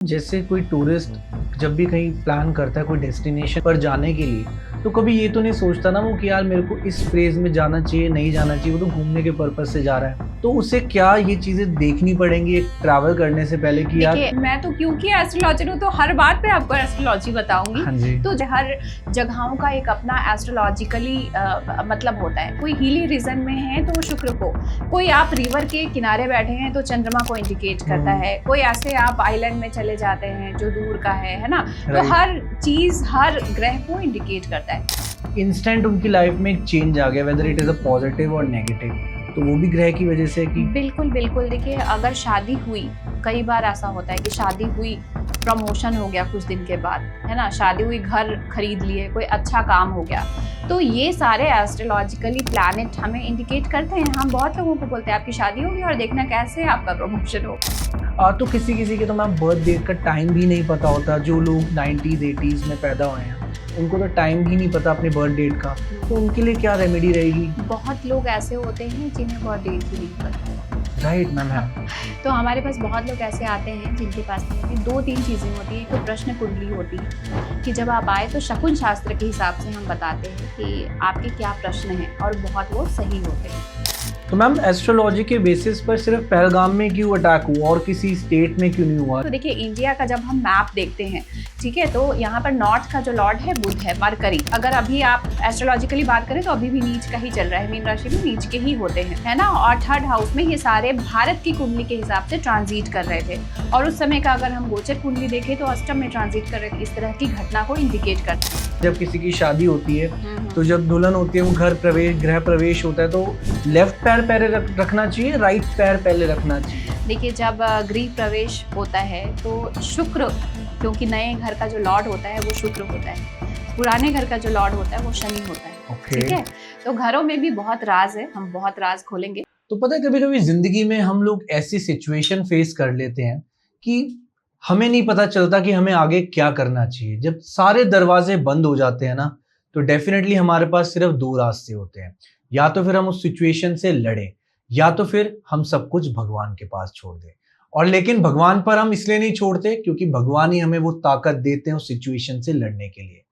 जैसे कोई टूरिस्ट जब भी कहीं प्लान करता है कोई डेस्टिनेशन पर जाने के लिए, तो कभी ये तो नहीं सोचता ना वो कि यार मेरे को इस फेज में जाना चाहिए नहीं जाना चाहिए। वो तो घूमने के पर्पज से जा रहा है, तो उसे क्या ये चीजें देखनी पड़ेंगी एक ट्रैवल करने से पहले कि यार। देखिए, मैं तो क्योंकि एस्ट्रोलॉजर हूँ तो हर बात पे आपको एस्ट्रोलॉजी बताऊंगी। हाँ जी। तो हर जगहों का एक अपना एस्ट्रोलॉजिकली मतलब होता है। कोई हिली रीजन में है तो वो शुक्र को, कोई आप रिवर के किनारे बैठे हैं तो चंद्रमा को इंडिकेट करता है, कोई ऐसे आप आइलैंड में चले जाते हैं जो दूर का है ना। तो हर चीज हर ग्रह को इंडिकेट करता है। इंस्टेंट उनकी लाइफ में एक चेंज आ गया, whether it is a positive और नेगेटिव, तो वो भी ग्रह की वजह से कि बिल्कुल बिल्कुल। देखिए, अगर शादी हुई, कई बार ऐसा होता है कि शादी हुई, प्रमोशन हो गया कुछ दिन के बाद, है ना, शादी हुई, घर खरीद लिए, कोई अच्छा काम हो गया, तो ये सारे एस्ट्रोलॉजिकली प्लैनेट हमें इंडिकेट करते हैं। हम बहुत लोगों को बोलते हैं आपकी शादी होगी और देखना कैसे आपका प्रमोशन हो। तो किसी किसी के तो मैम बर्थ डेट का टाइम भी नहीं पता होता। जो लोग 90s 80s में पैदा हुए हैं उनको तो टाइम भी नहीं पता अपने बर्थ डेट का, तो उनके लिए क्या रेमेडी रहेगी? बहुत लोग ऐसे होते हैं जिन्हें बर्थ डेट भी नहीं पता। राइट मैम है। तो हमारे पास बहुत लोग ऐसे आते हैं जिनके पास नहीं होती। दो तीन चीज़ें होती हैं। एक तो प्रश्न कुंडली होती है कि जब आप आए तो शकुन शास्त्र के हिसाब से हम बताते हैं कि आपके क्या प्रश्न हैं, और बहुत वो सही होते हैं। तो मैम एस्ट्रोलॉजी के बेसिस पर सिर्फ पहलगाम में क्यों अटैक हुआ और किसी स्टेट में क्यों नहीं हुआ? तो देखिए, इंडिया का जब हम मैप देखते हैं, ठीक है, तो यहाँ पर नॉर्थ का जो लॉर्ड है बुध है, मरकरी। अगर अभी आप एस्ट्रोलॉजिकली बात करें तो अभी भी नीच का ही चल रहा है, मीन राशि में नीच के ही होते हैं, है ना। और थर्ड हाउस में ये सारे भारत की कुंडली के हिसाब से ट्रांजिट कर रहे थे, और उस समय का अगर हम गोचर कुंडली देखें तो अष्टम में ट्रांजिट कर रहे थे। इस तरह की घटना को इंडिकेट करते हैं। जब किसी की शादी होती है तो जब दुल्हन होती है वो घर प्रवेश गृह प्रवेश होता है, तो लेफ्ट पैर पहले रखना चाहिए, राइट पैर पहले रखना चाहिए? देखिए, जब गृह प्रवेश होता है तो शुक्र, क्योंकि नए घर का जो लॉर्ड होता है वो शुक्र होता है, पुराने घर का जो लॉर्ड होता है वो शनि होता है। ठीक है, तो घरों में भी बहुत राज है, हम बहुत राज खोलेंगे। तो पता है कभी कभी जिंदगी में हम लोग ऐसी सिचुएशन फेस कर लेते हैं कि हमें नहीं पता चलता कि हमें आगे क्या करना चाहिए। जब सारे दरवाजे बंद हो जाते हैं ना, तो डेफिनेटली हमारे पास सिर्फ दो रास्ते होते हैं। या तो फिर हम उस सिचुएशन से लड़ें, या तो फिर हम सब कुछ भगवान के पास छोड़ दें। और लेकिन भगवान पर हम इसलिए नहीं छोड़ते क्योंकि भगवान ही हमें वो ताकत देते हैं उस सिचुएशन से लड़ने के लिए।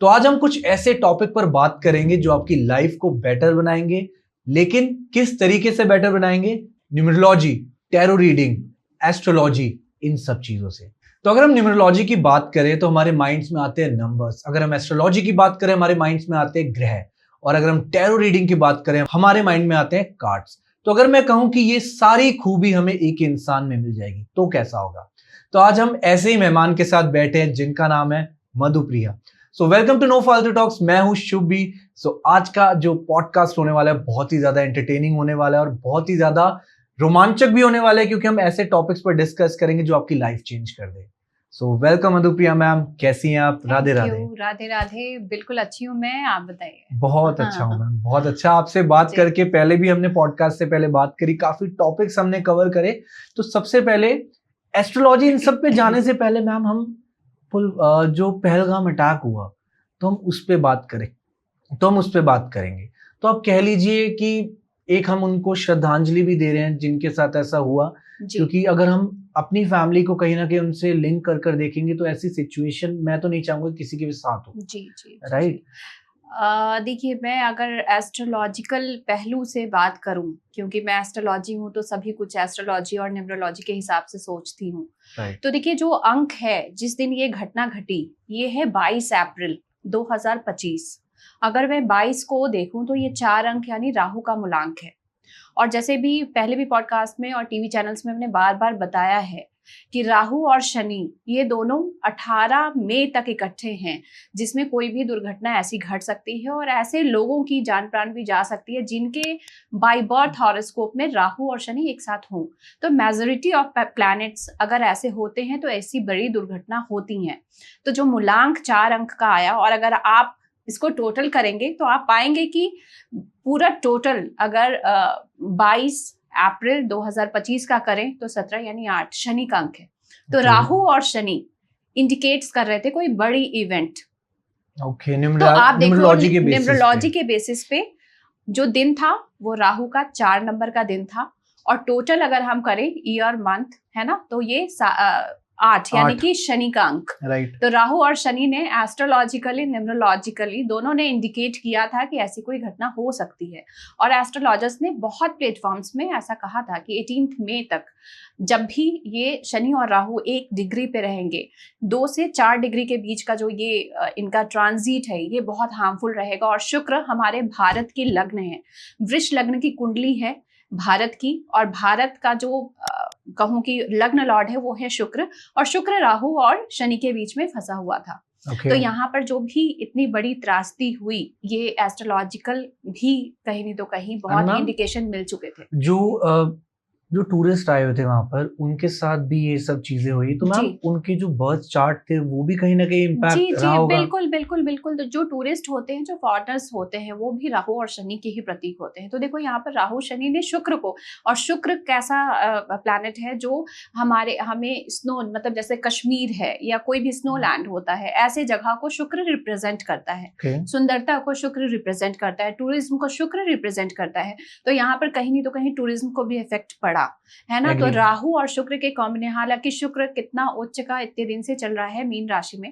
तो आज हम कुछ ऐसे टॉपिक पर बात करेंगे जो आपकी लाइफ को बेटर बनाएंगे। लेकिन किस तरीके से बेटर बनाएंगे? न्यूमरोलॉजी, टैरो रीडिंग, एस्ट्रोलॉजी, इन सब चीजों से। तो अगर हम न्यूमरोलॉजी की बात करें तो हमारे माइंड्स में आते हैं नंबर्स। अगर हम एस्ट्रोलॉजी की बात करें हमारे माइंड्स में आते हैं ग्रह। और अगर हम टैरो रीडिंग की बात करें हमारे माइंड में आते हैं कार्ड्स। तो अगर मैं कहूं कि ये सारी खूबी हमें एक इंसान में मिल जाएगी तो कैसा होगा? तो आज हम ऐसे ही मेहमान के साथ बैठे हैं जिनका नाम है Madhupriya. So welcome to no फालतू टॉक्स। मैं हूं शुभ भी। सो आज का जो पॉडकास्ट होने वाला है बहुत ही ज्यादा एंटरटेनिंग होने वाला है और बहुत ही ज्यादा रोमांचक भी होने वाला है, क्योंकि हम ऐसे टॉपिक्स पर डिस्कस करेंगे जो आपकी लाइफ चेंज कर दे। सो वेलकम मधुप्रिया मैम, कैसी हैं आप? राधे राधे। राधे राधे। बिल्कुल अच्छी हूँ मैं, आप बताइए। बहुत अच्छा हूँ मैम, बहुत अच्छा। आपसे बात करके, पहले भी हमने पॉडकास्ट से पहले बात करी, काफी टॉपिक्स हमने कवर करे। तो सबसे पहले एस्ट्रोलॉजी इन सब पे जाने से पहले मैम हम जो पहलगाम अटैक हुआ तो हम उस पे बात करेंगे। तो आप कह लीजिए कि एक हम उनको श्रद्धांजलि भी दे रहे हैं जिनके साथ ऐसा हुआ, क्योंकि अगर हम अपनी फैमिली को कहीं ना कहीं उनसे लिंक कर देखेंगे तो ऐसी सिचुएशन मैं तो नहीं चाहूंगा किसी के भी साथ हो। जी राइट। देखिए, मैं अगर एस्ट्रोलॉजिकल पहलू से बात करूं, क्योंकि मैं एस्ट्रोलॉजी हूं तो सभी कुछ एस्ट्रोलॉजी और न्यूमरोलॉजी के हिसाब से सोचती हूं। तो देखिए, जो अंक है जिस दिन ये घटना घटी, ये है 22 अप्रैल 2025। अगर मैं 22 को देखूं तो ये 4 अंक यानी राहु का मूलांक है। और जैसे भी पहले भी पॉडकास्ट में और टीवी चैनल्स में हमने बार बार बताया है कि राहु और शनि ये दोनों 18 मई तक इकट्ठे हैं, जिसमें कोई भी दुर्घटना ऐसी घट सकती है और ऐसे लोगों की जान प्राण भी जा सकती है जिनके बाय बर्थ हॉरोस्कोप में राहु और शनि एक साथ हों। तो मेजॉरिटी ऑफ प्लैनेट्स अगर ऐसे होते हैं तो ऐसी बड़ी दुर्घटना होती हैं। तो जो मूलांक 4 अंक का आया, और अगर आप इसको टोटल करेंगे तो आप पाएंगे कि पूरा टोटल अगर 22 अप्रैल 2025 का करें तो 17 यानी 8 शनि का अंक है। तो राहु और शनि इंडिकेट्स कर रहे थे कोई बड़ी इवेंट। तो आप देखो, न्यूमरोलॉजी के बेसिस पे जो दिन था वो राहु का 4 नंबर का दिन था, और टोटल अगर हम करें ईयर मंथ, है ना, तो ये 8 यानी कि शनि का अंक। राइट। तो राहु और शनि ने एस्ट्रोलॉजिकली न्यूमरोलॉजिकली दोनों ने इंडिकेट किया था कि ऐसी कोई घटना हो सकती है। और एस्ट्रोलॉजर्स ने बहुत प्लेटफॉर्म्स में ऐसा कहा था कि 18 मई तक जब भी ये शनि और राहु 1 डिग्री पे रहेंगे, 2 से 4 डिग्री के बीच का जो ये इनका ट्रांजिट है ये बहुत हार्मफुल रहेगा। और शुक्र हमारे भारत की लग्न है, वृष लग्न की कुंडली है भारत की, और भारत का जो कहूं कि लग्न लॉर्ड है वो है शुक्र, और शुक्र राहु और शनि के बीच में फंसा हुआ था। तो यहाँ पर जो भी इतनी बड़ी त्रासदी हुई, ये एस्ट्रोलॉजिकल भी कहीं नहीं तो कहीं बहुत इंडिकेशन मिल चुके थे। जो टूरिस्ट आए हुए थे वहां पर, उनके साथ भी ये सब चीजें हुई, तो मैम उनके जो बर्थ चार्ट थे वो भी कहीं ना कहीं इम्पैक्ट रहा होगा। बिल्कुल बिल्कुल बिल्कुल। तो जो टूरिस्ट होते हैं, जो फॉरेनर्स होते हैं, वो भी राहु और शनि के ही प्रतीक होते हैं। तो देखो यहाँ पर राहु शनि ने शुक्र को, और शुक्र कैसा प्लैनेट है जो हमें स्नो, मतलब जैसे कश्मीर है या कोई भी स्नो लैंड होता है, ऐसे जगह को शुक्र रिप्रेजेंट करता है। सुंदरता को शुक्र रिप्रेजेंट करता है, टूरिज्म को शुक्र रिप्रेजेंट करता है। तो यहाँ पर कहीं नहीं तो कहीं टूरिज्म को भी इफेक्ट पड़ा है ना। तो राहु और शुक्र के कॉम्बिनेशन, हालांकि शुक्र कितना उच्च का इतने दिन से चल रहा है मीन राशि में,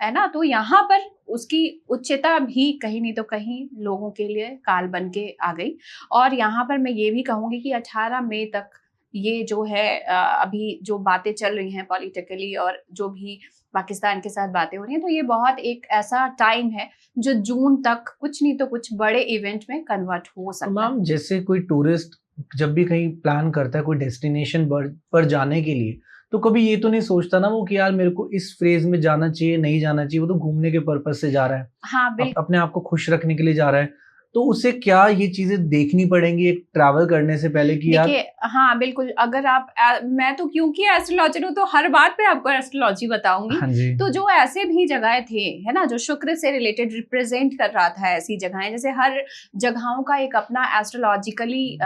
है ना, तो यहाँ पर उसकी उच्चता भी कहीं नहीं तो कहीं लोगों के लिए काल बन के आ गई। और यहाँ पर मैं ये भी कहूंगी कि 18 मई तक ये जो है अभी जो बातें चल रही हैं पॉलिटिकली, और जो भी पाकिस्तान के साथ बातें हो रही हैं, तो ये बहुत एक ऐसा टाइम है जो जून तक कुछ नहीं तो कुछ बड़े इवेंट में कन्वर्ट हो सकता है। मैम जैसे कोई टूरिस्ट जब भी कहीं प्लान करता है कोई डेस्टिनेशन पर जाने के लिए, तो कभी ये तो नहीं सोचता ना वो कि यार मेरे को इस फेज में जाना चाहिए, नहीं जाना चाहिए, वो तो घूमने के पर्पस से जा रहा है। हाँ, अपने आप को खुश रखने के लिए जा रहा है। तो उसे क्या ये चीजें देखनी पड़ेंगी एक ट्रैवल करने से पहले कि यार? हाँ बिल्कुल। अगर आप मैं तो क्योंकि एस्ट्रोलॉजर हूँ तो हर बात पे आपको एस्ट्रोलॉजी बताऊंगी। हाँ जी। तो जो ऐसे भी जगहें थे, है ना, जो शुक्र से रिलेटेड रिप्रेजेंट कर रहा था, ऐसी जगहें, जैसे हर जगहों का एक अपना एस्ट्रोलॉजिकली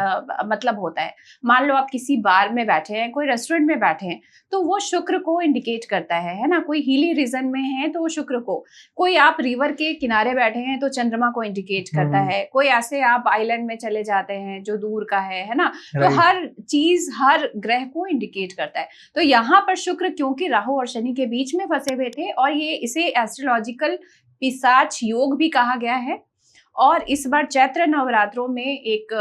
मतलब होता है। मान लो आप किसी बार में बैठे हैं, कोई रेस्टोरेंट में बैठे हैं, तो वो शुक्र को इंडिकेट करता है ना। कोई हिली रीजन में है तो वो शुक्र को, कोई आप रिवर के किनारे बैठे हैं तो चंद्रमा को इंडिकेट करता है, कोई ऐसे आप आइलैंड में चले जाते हैं जो दूर का है ना। तो हर चीज, हर ग्रह को इंडिकेट करता है। तो यहाँ पर शुक्र क्योंकि राहु और शनि के बीच में फंसे हुए थे, और ये इसे एस्ट्रोलॉजिकल पिशाच योग भी कहा गया है। और इस बार चैत्र नवरात्रों में एक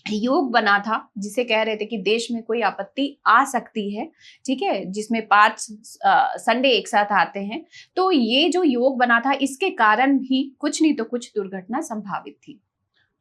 योग बना था जिसे कह रहे थे कि देश में कोई आपत्ति आ सकती है, ठीक है, जिसमें 5 संडे एक साथ आते हैं। तो ये जो योग बना था, इसके कारण भी कुछ नहीं तो कुछ दुर्घटना संभावित थी।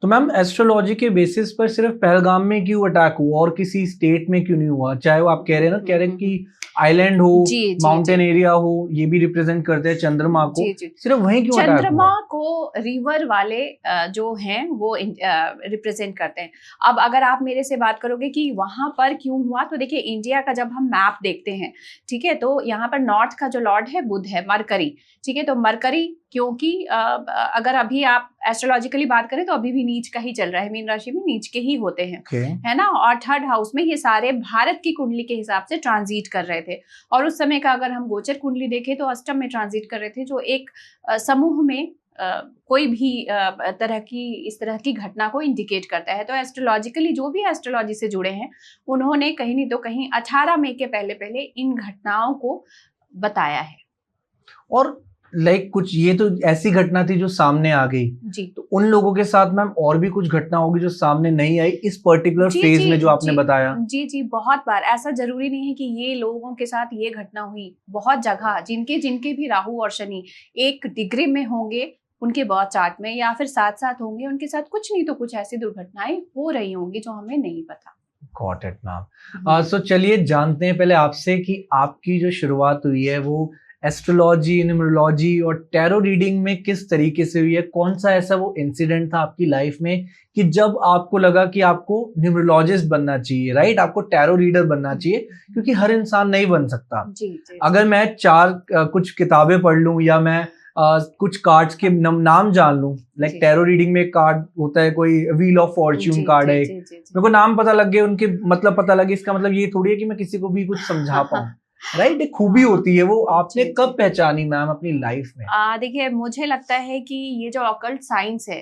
तो मैम एस्ट्रोलॉजी के बेसिस पर सिर्फ पहलगाम में क्यों अटैक हुआ और किसी स्टेट में क्यों नहीं हुआ? चाहे वो आप कह रहे हैं ना, कह रहे हैं कि आइलैंड हो, माउंटेन एरिया हो, ये भी रिप्रेजेंट करते हैं चंद्रमा को। सिर्फ वहीं क्यों अटैक हुआ? चंद्रमा को रिवर वाले जो हैं वो रिप्रेजेंट करते हैं। अब अगर आप मेरे से बात करोगे कि वहां पर क्यों हुआ, तो देखिए इंडिया का जब हम मैप देखते हैं, ठीक है, तो यहाँ पर नॉर्थ का जो लॉर्ड है बुध है, मरकरी, ठीक है। तो मरकरी क्योंकि अगर अभी आप एस्ट्रोलॉजिकली बात करें तो अभी भी नीच का ही चल रहा है, मीन राशि में नीच के ही होते हैं, है ना। और 3rd हाउस में ये सारे भारत की कुंडली के हिसाब से ट्रांजिट कर रहे थे। और उस समय का अगर हम गोचर कुंडली देखें तो अष्टम में ट्रांजिट कर रहे थे, जो एक समूह में कोई भी इस तरह की घटना को इंडिकेट करता है। तो एस्ट्रोलॉजिकली जो भी एस्ट्रोलॉजी से जुड़े हैं, उन्होंने कहीं नहीं तो कहीं 18 मई के पहले पहले इन घटनाओं को बताया है। और कुछ ये तो ऐसी घटना थी जो सामने आ गई जी, तो उन लोगों के साथ मैम और भी कुछ घटना होगी जो सामने नहीं आई इस पर्टिकुलर फेज में जो आपने बताया? जी, बहुत बार। ऐसा जरूरी नहीं है कि ये लोगों के साथ ये घटना हुई, बहुत जगह जिनके भी राहु और शनि 1 डिग्री में होंगे उनके बर्थ चार्ट में, या फिर साथ साथ होंगे, उनके साथ कुछ नहीं तो कुछ ऐसी दुर्घटनाएं हो रही होंगी जो हमें नहीं पता। Got it ma'am. सो चलिए जानते हैं पहले आपसे कि आपकी जो शुरुआत हुई है वो एस्ट्रोलॉजी, न्यूमरोलॉजी और टैरो रीडिंग में किस तरीके से हुई है? कौन सा ऐसा वो इंसिडेंट था आपकी लाइफ में कि जब आपको लगा कि आपको न्यूमरोलॉजिस्ट बनना चाहिए, राइट, आपको टैरो रीडर बनना चाहिए, क्योंकि हर इंसान नहीं बन सकता। जी, अगर मैं 4 कुछ किताबें पढ़ लूं या मैं कुछ कार्ड्स के नाम जान लूं, लाइक टैरो रीडिंग में कार्ड होता है, कोई व्हील ऑफ फॉर्च्यून कार्ड है, मेरे को नाम पता लग गए, उनके मतलब पता लगे, इसका मतलब ये थोड़ी है कि मैं किसी को भी कुछ समझा पाऊं, राइट। एक खूबी होती है, वो आपने कब पहचानी मैम अपनी लाइफ में? देखिए मुझे लगता है कि ये जो ऑकल्ट साइंस है,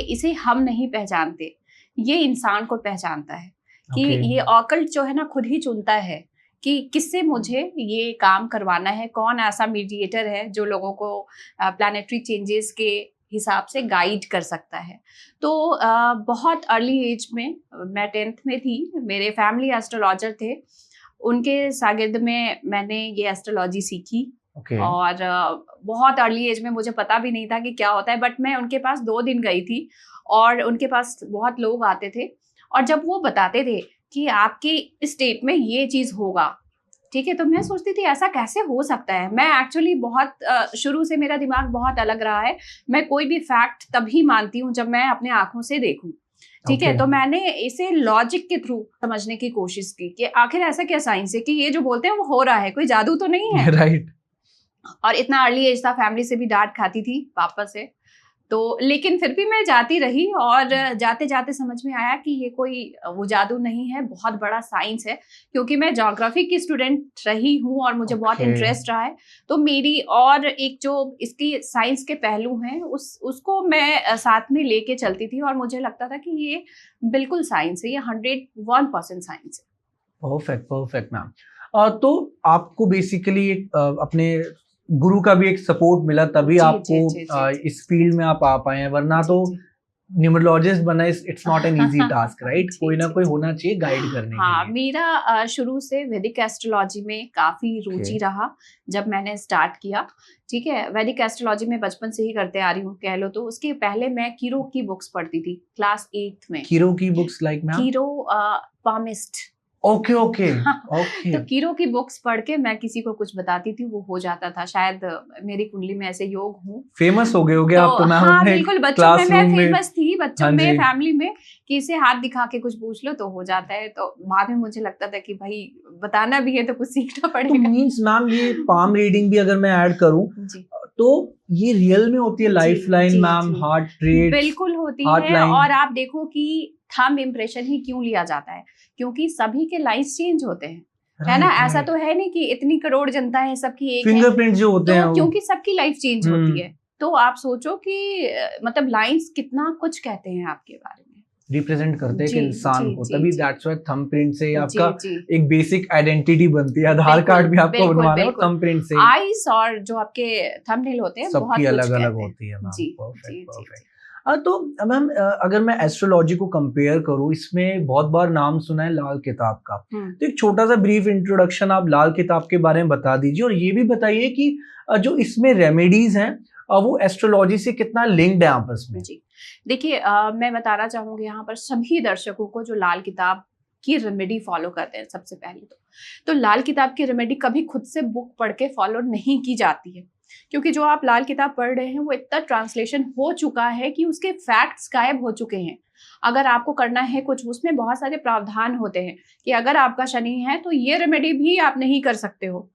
इसे हम नहीं पहचानते, ये इंसान को पहचानता है कि ये ऑकल्ट जो है ना खुद ही चुनता है कि किससे मुझे ये काम करवाना है, कौन ऐसा मीडिएटर है जो लोगों को प्लैनेटरी चेंजेस के हिसाब से गाइड कर सकता है। तो बहुत अर्ली एज में, मैं 10th में थी, मेरे फैमिली एस्ट्रोलॉजर थे, उनके शागिर्द में मैंने ये एस्ट्रोलॉजी सीखी। और बहुत अर्ली एज में मुझे पता भी नहीं था कि क्या होता है, बट मैं उनके पास 2 दिन गई थी और उनके पास बहुत लोग आते थे और जब वो बताते थे कि आपके स्टेट में ये चीज होगा, ठीक है, तो मैं सोचती थी ऐसा कैसे हो सकता है। मैं एक्चुअली बहुत शुरू से मेरा दिमाग बहुत अलग रहा है, मैं कोई भी फैक्ट तभी मानती हूँ जब मैं अपने आंखों से देखूं, ठीक है। तो मैंने इसे लॉजिक के थ्रू समझने की कोशिश की कि आखिर ऐसा क्या साइंस है कि ये जो बोलते हैं वो हो रहा है, कोई जादू तो नहीं है। राइट। और इतना अर्ली एज था, फैमिली से भी डांट खाती थी, पापा से, तो लेकिन फिर भी मैं जाती रही और जाते जाते समझ में आया कि ये कोई वो जादू नहीं है, बहुत बड़ा साइंस है। क्योंकि मैं ज्योग्राफी की स्टूडेंट रही हूँ और मुझे बहुत इंटरेस्ट रहा है, तो मेरी और एक जो इसकी साइंस के पहलू हैं उसको मैं साथ में लेके चलती थी और मुझे लगता था कि ये बिल्कुल साइंस है, ये 101% साइंस है। Perfect ma'am. तो आपको बेसिकली अपने गुरु का भी एक सपोर्ट मिला, तभी आपको इस फील्ड में आप आ पाए हैं, वरना तो न्यूमरोलॉजिस्ट बनना it's not an easy task, right? कोई ना कोई होना चाहिए गाइड करने के लिए। मेरा शुरू से वैदिक एस्ट्रोलॉजी में काफी रुचि रहा जब मैंने स्टार्ट किया, ठीक है। वैदिक एस्ट्रोलॉजी में बचपन से ही करते आ रही हूँ कह लो तो। उसके पहले मैं कीरो की बुक्स पढ़ती थी क्लास 8th में। कीरो की books like ma'am? कीरो palmist. Okay. तो कीरो की बुक्स पढ़ के मैं किसी को कुछ बताती थी, वो हो जाता था। शायद मेरी कुंडली में ऐसे योग हूँ। फेमस हो गए होगे आप तो मैम। हाँ बिल्कुल, बच्चों में मैं फेमस थी, बच्चों में, फैमिली में, कि इसे हाथ दिखा के कुछ पूछ लो तो हो जाता है। तो बाद में मुझे लगता था कि भाई बताना भी है तो कुछ सीखना पड़ेगा। तो मींस मैम ये पाम रीडिंग भी अगर मैं ऐड करूं तो ये रियल में होती है? Life line ma'am, heart rate? बिल्कुल होती है। और आप देखो कि थंब इम्प्रेशन ही क्यों लिया जाता है, क्योंकि सभी के लाइफ चेंज होते हैं, है ना। ऐसा तो है नहीं कि इतनी करोड़ जनता है सबकी एक फिंगरप्रिंट जो होते हैं, क्योंकि सबकी लाइफ चेंज होती है। तो आप सोचो कि मतलब लाइंस कितना कुछ कहते हैं आपके बारे में, रिप्रेजेंट करते हैं इंसान को। तभी दैट्स व्हाई थंबप्रिंट से आपका एक बेसिक आइडेंटिटी बनती है। आधार कार्ड भी आपको बनवाना है थंबप्रिंट से। आईज और जो आपके थंबनेल होते हैं सबकी अलग-अलग होती है। परफेक्ट। तो मैम अगर मैं एस्ट्रोलॉजी को कंपेयर करूं, इसमें बहुत बार नाम सुना है लाल किताब का, तो एक छोटा सा ब्रीफ इंट्रोडक्शन आप लाल किताब के बारे में बता दीजिए, और ये भी बताइए कि जो इसमें रेमेडीज हैं वो एस्ट्रोलॉजी से कितना लिंक्ड है आपस में? जी देखिए, मैं बताना चाहूंगी यहाँ पर सभी दर्शकों को जो लाल किताब की रेमेडी फॉलो करते हैं, सबसे पहले तो लाल किताब की रेमेडी कभी खुद से बुक पढ़ के फॉलो नहीं की जाती है, क्योंकि जो आप लाल किताब पढ़ रहे हैं वो इतना ट्रांसलेशन हो चुका है कि उसके फैक्ट्स गायब हो चुके हैं। अगर आपको करना है कुछ, उसमें बहुत सारे प्रावधान होते हैं कि अगर आपका शनि है तो ये रेमेडी भी आप नहीं कर सकते हो।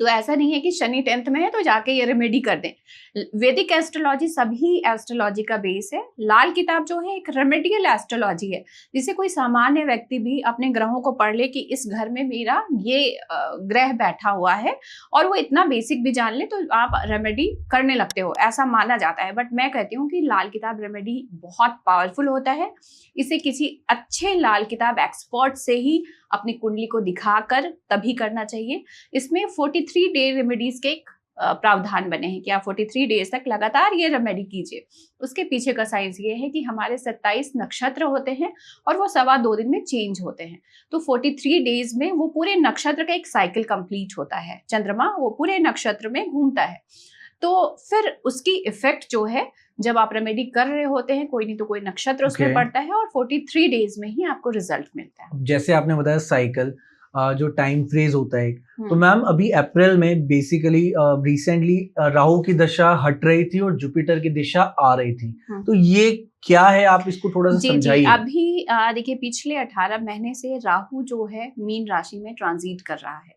तो ऐसा नहीं है कि शनि 10th में है तो जाके ये रेमेडी कर दें। वैदिक एस्ट्रोलॉजी सभी एस्ट्रोलॉजी का बेस है। लाल किताब जो है एक रेमेडियल एस्ट्रोलॉजी है, जिसे कोई सामान्य व्यक्ति भी अपने ग्रहों को पढ़ ले कि इस घर में मेरा ये ग्रह बैठा हुआ है, और वो इतना बेसिक भी जान ले तो आप रेमेडी करने लगते हो, ऐसा माना जाता है। बट मैं कहती हूँ कि लाल किताब रेमेडी बहुत पावरफुल होता है। इसे किसी अच्छे लाल किताब एक्सपर्ट से ही अपनी कुंडली को दिखाकर तभी करना चाहिए। इसमें 43 डे रेमेडीज के एक प्रावधान बने हैं कि आप 43 डेज तक लगातार ये रेमेडी कीजिए। उसके पीछे का साइंस ये है कि हमारे 27 नक्षत्र होते हैं और वो 2.25 दिन में चेंज होते हैं। तो 43 डेज में वो पूरे नक्षत्र का एक साइकिल कंप्लीट होता है। चंद्रमा वो पूरे नक्षत्र में घूमता है, तो फिर उसकी इफेक्ट जो है, जब आप रेमेडी कर रहे होते हैं, कोई नहीं तो कोई नक्षत्र उसमें पड़ता है और 43 डेज में ही आपको रिजल्ट मिलता है। जैसे आपने बताया साइकिल, जो टाइम फ्रेज होता है, तो मैम अभी अप्रैल में बेसिकली रिसेंटली राहु की दशा हट रही थी और जुपिटर की दिशा आ रही थी, तो ये क्या है, आप इसको थोड़ा सा समझाइए। अभी देखिए, पिछले 18 महीने से राहु जो है मीन राशि में ट्रांजिट कर रहा है,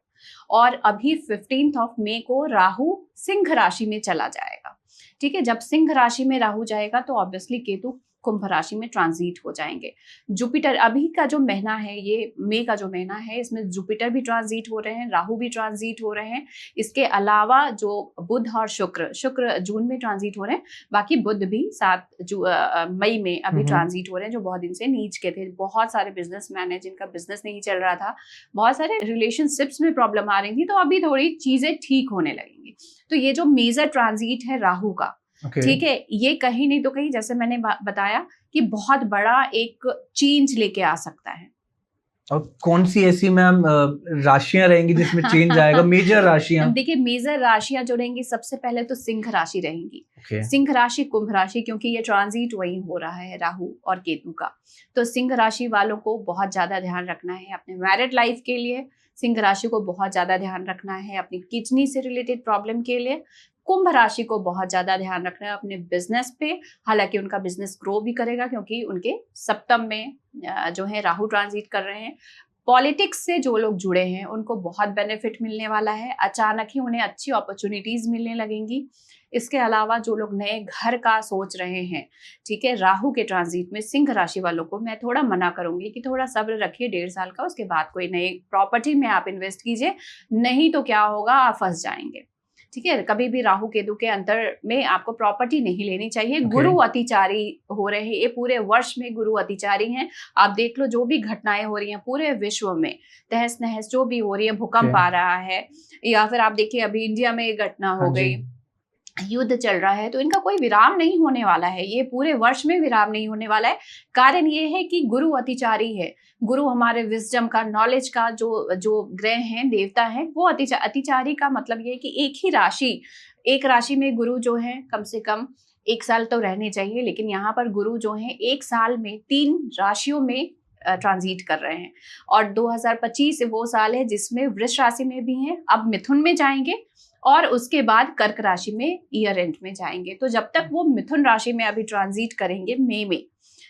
और अभी 15 मई को राहु सिंह राशि में चला जाएगा। ठीक है, जब सिंह राशि में राहु जाएगा तो ऑब्वियसली केतु कुंभ राशि में ट्रांजिट हो जाएंगे। जुपिटर अभी का जो महीना है, ये मई का जो महीना है, इसमें जुपिटर भी ट्रांजिट हो रहे हैं, राहु भी ट्रांजिट हो रहे हैं। इसके अलावा जो बुध और शुक्र जून में ट्रांजिट हो रहे हैं, बाकी बुध भी 7 मई में अभी ट्रांजिट हो रहे हैं, जो बहुत दिन से नीच के थे। बहुत सारे बिजनेसमैन है जिनका बिजनेस नहीं चल रहा था, बहुत सारे रिलेशनशिप्स में प्रॉब्लम आ रही थी, तो अभी थोड़ी चीजें ठीक होने लगेंगी। तो ये जो मेजर ट्रांजिट है राहु का, ठीक है, ये कहीं नहीं तो कहीं, जैसे मैंने बताया कि बहुत बड़ा एक चेंज लेके आ सकता है। और कौन सी ऐसी मैम राशियां रहेंगी जिसमें चेंज आएगा? मेजर राशियां, देखिए मेजर राशियां जो रहेंगी, सबसे पहले तो सिंह राशि रहेंगी। सिंह राशि, कुंभ राशि, क्योंकि ये ट्रांजिट वही हो रहा है राहु और केतु का। तो सिंह राशि वालों को बहुत ज्यादा ध्यान रखना है अपने मैरिड लाइफ के लिए। सिंह राशि को बहुत ज्यादा ध्यान रखना है अपनी किडनी से रिलेटेड प्रॉब्लम के लिए। कुंभ राशि को बहुत ज्यादा ध्यान रखना है अपने बिजनेस पे। हालांकि उनका बिजनेस ग्रो भी करेगा, क्योंकि उनके सप्तम में जो है राहु ट्रांजिट कर रहे हैं। पॉलिटिक्स से जो लोग जुड़े हैं उनको बहुत बेनिफिट मिलने वाला है, अचानक ही उन्हें अच्छी अपॉर्चुनिटीज मिलने लगेंगी। इसके अलावा जो लोग नए घर का सोच रहे हैं, ठीक है, राहु के ट्रांजिट में सिंह राशि वालों को मैं थोड़ा मना करूंगी कि थोड़ा सब्र रखिए 1.5 साल का, उसके बाद कोई नई प्रॉपर्टी में आप इन्वेस्ट कीजिए, नहीं तो क्या होगा, आप फंस जाएंगे। ठीक है, कभी भी राहु केतु के अंतर में आपको प्रॉपर्टी नहीं लेनी चाहिए। गुरु अतिचारी हो रहे हैं, ये पूरे वर्ष में गुरु अतिचारी हैं। आप देख लो जो भी घटनाएं हो रही हैं पूरे विश्व में, तहस नहस जो भी हो रही है, भूकंप आ रहा है, या फिर आप देखिए अभी इंडिया में एक घटना हो गई, युद्ध चल रहा है, तो इनका कोई विराम नहीं होने वाला है, ये पूरे वर्ष में विराम नहीं होने वाला है। कारण ये है कि गुरु अतिचारी है। गुरु हमारे विजडम का, नॉलेज का जो ग्रह हैं, देवता हैं, वो अतिचारी का मतलब ये है कि एक राशि में गुरु जो है कम से कम 1 साल तो रहने चाहिए, लेकिन यहाँ पर गुरु जो है 1 साल में 3 राशियों में ट्रांजिट कर रहे हैं। और 2025 वो साल है जिसमें वृष राशि में भी हैं, अब मिथुन में जाएंगे और उसके बाद कर्क राशि में ईयर एंड में जाएंगे। तो जब तक वो मिथुन राशि में अभी ट्रांजिट करेंगे मई में,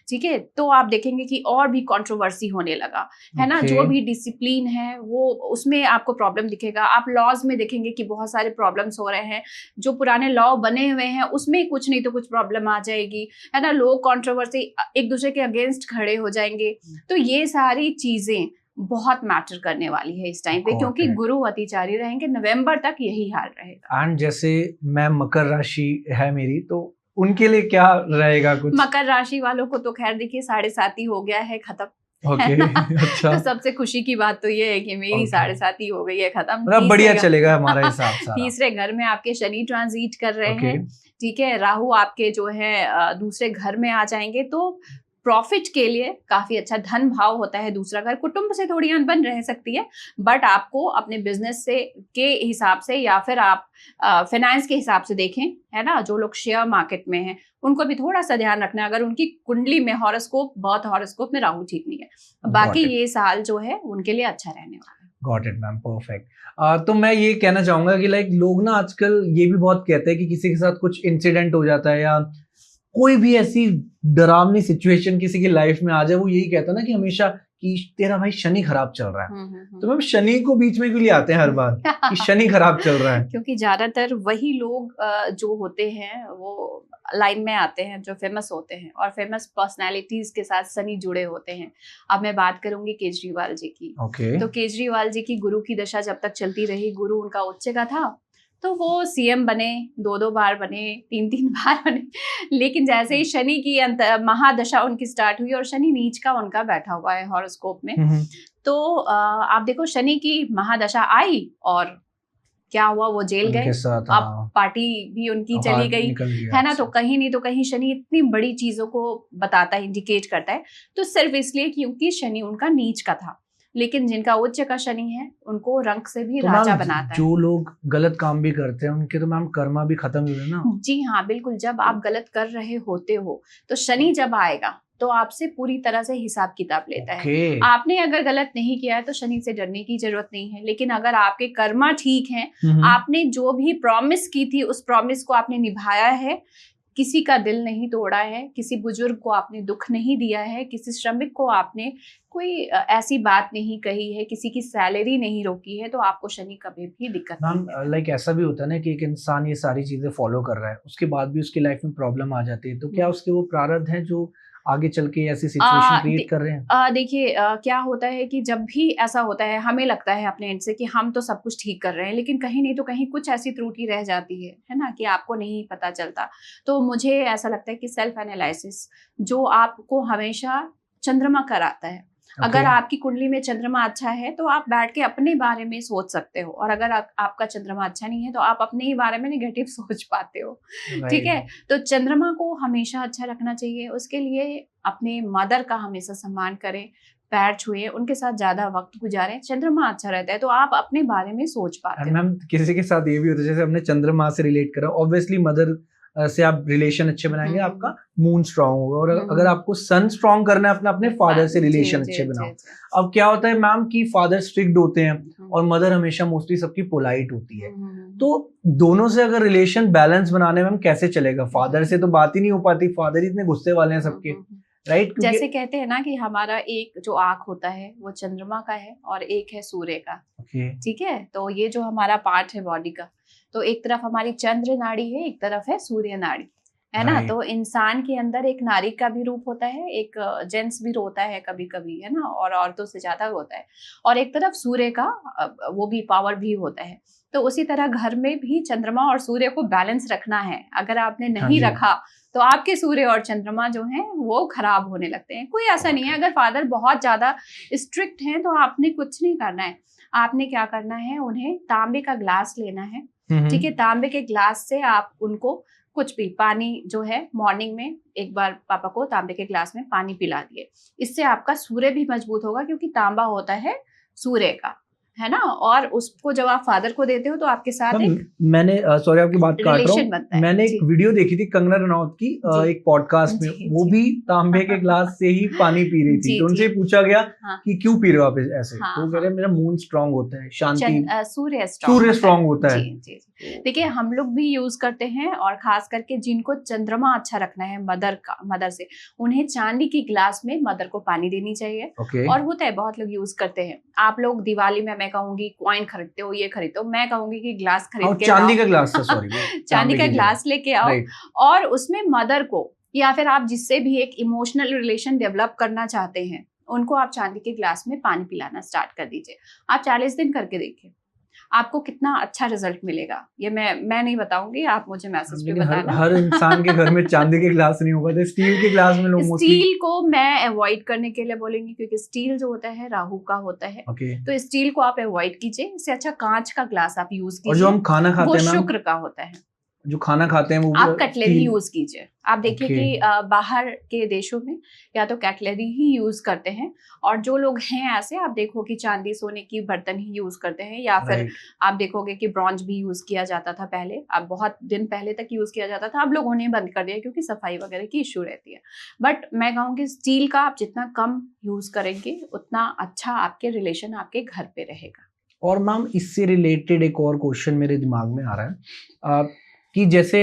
ठीक है, तो आप देखेंगे कि और भी कंट्रोवर्सी होने लगा है ना। जो भी डिसिप्लिन है वो उसमें आपको प्रॉब्लम दिखेगा। आप लॉज में देखेंगे कि बहुत सारे प्रॉब्लम्स हो रहे हैं, जो पुराने लॉ बने हुए हैं उसमें कुछ नहीं तो कुछ प्रॉब्लम आ जाएगी, है ना। लोग कंट्रोवर्सी एक दूसरे के अगेंस्ट खड़े हो जाएंगे। तो ये सारी चीजें बहुत मैटर करने वाली है इस टाइम पे, क्योंकि गुरु अतिचारी रहेंगे, नवंबर तक यही हाल रहेगा। एंड जैसे मैं मकर राशि है मेरी, तो उनके लिए क्या रहेगा कुछ? मकर राशि वालों को तो खैर देखिए 7.5 हो गया है खत्म, है ना? अच्छा। तो सबसे खुशी की बात तो ये है कि मेरी 7.5 हो गई है खत्म, मतलब बढ़िया चलेगा हमारा हिसाब सारा। तीसरे घर में आपके शनि ट्रांजिट कर रहे हैं, ठीक है, राहु आपके जो है दूसरे घर में आ जाएंगे, तो प्रॉफिट के लिए काफी अच्छा धन भाव होता है दूसरा घर। कुटुंब से थोड़ी अनबन रह सकती है, बट आपको अपने बिजनेस से के हिसाब से या फिर आप फाइनेंस के हिसाब से देखें, है ना। जो लोग शेयर मार्केट में हैं उनको भी थोड़ा सा ध्यान रखना है, अगर उनकी कुंडली में बर्थ हॉरोस्कोप में राहु ठीक नहीं है। बाकी ये साल जो है उनके लिए अच्छा रहने वाला है। Got it ma'am, perfect. तो मैं ये कहना चाहूंगा कि लाइक लोग ना आजकल ये भी बहुत कहते हैं कि किसी के साथ कुछ इंसिडेंट हो जाता है या कोई भी ऐसी डरावनी सिचुएशन किसी की लाइफ में आ जाए, वो यही कहता है ना कि हमेशा कि तेरा भाई शनि खराब चल रहा है। तो मैम शनि को बीच में क्यों ले आते हैं हर बार कि शनि खराब चल रहा है? क्योंकि ज्यादातर वही लोग जो होते हैं वो लाइन में आते हैं जो फेमस होते हैं, और फेमस पर्सनालिटीज के साथ शनि जुड़े होते हैं। अब मैं बात करूंगी केजरीवाल जी की। तो केजरीवाल जी की गुरु की दशा जब तक चलती रही, गुरु उनका उच्च का था, तो वो सीएम बने, 2 बार बने, 3 बार बने। लेकिन जैसे ही शनि की महादशा उनकी स्टार्ट हुई और शनि नीच का उनका बैठा हुआ है हॉरोस्कोप में, तो आप देखो शनि की महादशा आई और क्या हुआ, वो जेल गए। अब पार्टी भी उनकी चली गई, है ना। तो कहीं नहीं तो कहीं शनि इतनी बड़ी चीजों को बताता है, इंडिकेट करता है, तो सिर्फ इसलिए क्योंकि शनि उनका नीच का था। लेकिन जिनका उच्च का शनि है उनको रंक से भी राजा बनाता है। जो लोग गलत काम भी करते हैं उनके तो मैम कर्मा भी खत्म हो गए ना। जी हाँ, बिल्कुल। जब आप गलत कर रहे होते हो तो शनि जब आएगा तो आपसे पूरी तरह से हिसाब किताब लेता है। आपने अगर गलत नहीं किया है तो शनि से डरने की जरूरत नहीं है। लेकिन अगर आपके कर्मा ठीक हैं, आपने जो भी प्रॉमिस की थी उस प्रॉमिस को आपने निभाया है, किसी का दिल नहीं तोड़ा है, किसी बुजुर्ग को आपने दुख नहीं दिया है, किसी श्रमिक को आपने कोई ऐसी बात नहीं कही है, किसी की सैलरी नहीं रोकी है, तो आपको शनि कभी भी दिक्कत नहीं मैम देगा। लाइक ऐसा भी होता है ना कि एक इंसान ये सारी चीजें फॉलो कर रहा है, उसके बाद भी उसकी लाइफ में प्रॉब्लम आ जाती है, तो क्या उसके वो प्रारब्ध हैं जो आगे चल के ऐसी सिचुएशन क्रिएट कर रहे हैं? देखिए क्या होता है कि जब भी ऐसा होता है, हमें लगता है अपने एंड से कि हम तो सब कुछ ठीक कर रहे हैं, लेकिन कहीं नहीं तो कहीं कुछ ऐसी त्रुटि रह जाती है ना, कि आपको नहीं पता चलता। तो मुझे ऐसा लगता है कि सेल्फ एनालिसिस जो आपको हमेशा चंद्रमा कराता है, अगर आपकी कुंडली में चंद्रमा अच्छा है तो आप बैठ के अपने बारे में सोच सकते हो, और अगर आपका चंद्रमा अच्छा नहीं है तो आप अपने ही बारे में नेगेटिव सोच पाते हो। ठीक है, तो चंद्रमा को हमेशा अच्छा रखना चाहिए। उसके लिए अपने मदर का हमेशा सम्मान करें, पैर छुए, उनके साथ ज्यादा वक्त गुजारें, चंद्रमा अच्छा रहता है तो आप अपने बारे में सोच पाते हो। मैम किसी के साथ ये भी होता है, जैसे हमने चंद्रमा से रिलेट करा, ऑब्वियसली मदर से आप रिलेशन अच्छे बनाएंगे, आपका मून स्ट्रांग होगा, और अगर आपको सन स्ट्रांग करना है अपना, अपने फादर से रिलेशन अच्छे बनाओ। अब क्या होता है मैम कि फादर स्ट्रिक्ट होते हैं और मदर हमेशा मोस्टली सबकी पोलाइट होती है, तो दोनों से अगर रिलेशन बैलेंस बनाने में हम कैसे चलेगा? फादर से तो बात ही नहीं हो पाती, फादर ही इतने गुस्से वाले हैं सबके, राइट? जैसे कहते हैं ना कि हमारा एक जो आँख होता है वो चंद्रमा का है और एक है सूर्य का। ठीक है, तो ये जो हमारा पार्ट है बॉडी का, तो एक तरफ हमारी चंद्र नाड़ी है, एक तरफ है सूर्य नाड़ी, है ना। तो इंसान के अंदर एक नारी का भी रूप होता है, एक जेंट्स भी होता है कभी कभी, है ना, और औरतों से ज्यादा होता है, और एक तरफ सूर्य का वो भी पावर भी होता है। तो उसी तरह घर में भी चंद्रमा और सूर्य को बैलेंस रखना है। अगर आपने नहीं रखा तो आपके सूर्य और चंद्रमा जो हैं वो खराब होने लगते हैं। कोई ऐसा नहीं है, अगर फादर बहुत ज्यादा स्ट्रिक्ट हैं तो आपने कुछ नहीं करना है। आपने क्या करना है, उन्हें तांबे का ग्लास लेना है, ठीक है, तांबे के ग्लास से आप उनको कुछ भी पानी जो है, मॉर्निंग में एक बार पापा को तांबे के ग्लास में पानी पिला दिए। इससे आपका सूर्य भी मजबूत होगा, क्योंकि तांबा होता है सूर्य का, है ना। और उसको जब आप फादर को देते हो तो आपके साथ एक मैंने सॉरी आपकी बात काट रहा हूँ, मैंने एक वीडियो देखी थी कंगना रनौत की एक पॉडकास्ट में, वो भी तांबे के ग्लास से ही पानी पी रही थी, तो उनसे पूछा गया कि क्यों पी रहे हो आप ऐसे, तो कह रहे मेरा मून स्ट्रांग होता है, शांति, सूर्य स्ट्रांग होता है। देखिए हम लोग भी यूज करते हैं, और खास करके जिनको चंद्रमा अच्छा रखना है मदर से, उन्हें चांदी की ग्लास में मदर को पानी देनी चाहिए। और होता है बहुत लोग यूज करते हैं। आप लोग दिवाली में, मैं कहूंगी कॉइन खरीदते हो, ये खरीदते हो, मैं कहूंगी कि ग्लास खरीद के चांदी का ग्लास था, सॉरी चांदी का ग्लास लेके आओ, और उसमें मदर को, या फिर आप जिससे भी एक इमोशनल रिलेशन डेवलप करना चाहते हैं, उनको आप चांदी के ग्लास में पानी पिलाना स्टार्ट कर दीजिए। आप 40 दिन करके देखिए आपको कितना अच्छा रिजल्ट मिलेगा। ये मैं नहीं बताऊंगी, आप मुझे मैसेज पे बताना। हर इंसान के घर में चांदी के ग्लास नहीं होगा, तो स्टील के ग्लास में लोग स्टील को मैं अवॉइड करने के लिए बोलेंगी, क्योंकि स्टील जो होता है राहु का होता है। तो स्टील को आप अवॉइड कीजिए, इससे अच्छा कांच का ग्लास आप यूज कीजिए। और जो हम खाना खाते हैं, वो शुक्र का होता है, जो खाना खाते हैं वो आप कटलरी यूज कीजिए। आप देखिए कि बाहर के देशों में या तो कटलरी ही यूज करते हैं, और जो लोग हैं ऐसे, आप देखो कि चांदी सोने की बर्तन ही यूज करते हैं, या फिर आप देखोगे कि ब्रॉन्ज भी यूज किया जाता था पहले, अब बहुत दिन पहले तक यूज किया जाता था, अब लोगों ने बंद कर दिया क्योंकि सफाई वगैरह की इश्यू रहती है। बट मैं कहूँगी स्टील का आप जितना कम यूज करेंगे उतना अच्छा आपके रिलेशन आपके घर पे रहेगा। और मैम इससे रिलेटेड एक और क्वेश्चन मेरे दिमाग में आ रहा है कि जैसे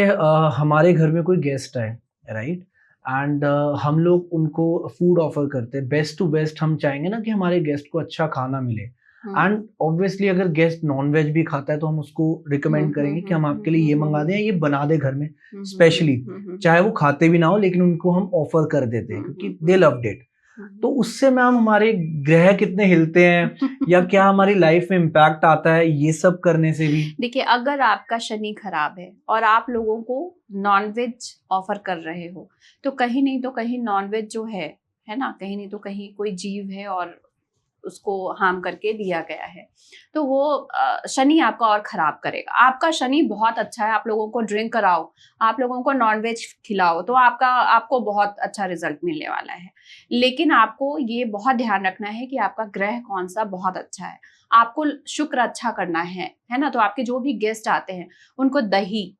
हमारे घर में कोई गेस्ट आए, राइट, एंड हम लोग उनको फूड ऑफर करते हैं, बेस्ट टू बेस्ट हम चाहेंगे ना कि हमारे गेस्ट को अच्छा खाना मिले, एंड ऑब्वियसली अगर गेस्ट नॉन वेज भी खाता है तो हम उसको रिकमेंड करेंगे कि हम आपके लिए ये मंगा दें, ये बना दे घर में स्पेशली, चाहे वो खाते भी ना हो, लेकिन उनको हम ऑफर कर देते हैं क्योंकि दे लव्ड इट। तो उससे मैम हमारे ग्रह कितने हिलते हैं या क्या हमारी लाइफ में इम्पैक्ट आता है ये सब करने से भी? देखिए अगर आपका शनि खराब है और आप लोगों को नॉनवेज ऑफर कर रहे हो, तो कहीं नहीं तो कहीं नॉनवेज जो है ना, कहीं नहीं तो कहीं कोई जीव है और उसको हार्म करके दिया गया है, तो वो शनि आपका और खराब करेगा। आपका शनि बहुत अच्छा है, आप लोगों को ड्रिंक कराओ, आप लोगों को नॉनवेज खिलाओ, तो आपको बहुत अच्छा रिजल्ट मिलने वाला है। लेकिन आपको ये बहुत ध्यान रखना है कि आपका ग्रह कौन सा बहुत अच्छा है। आपको शुक्र अच्छा करना है ना। तो आपके जो भी गेस्ट आते हैं उनको दही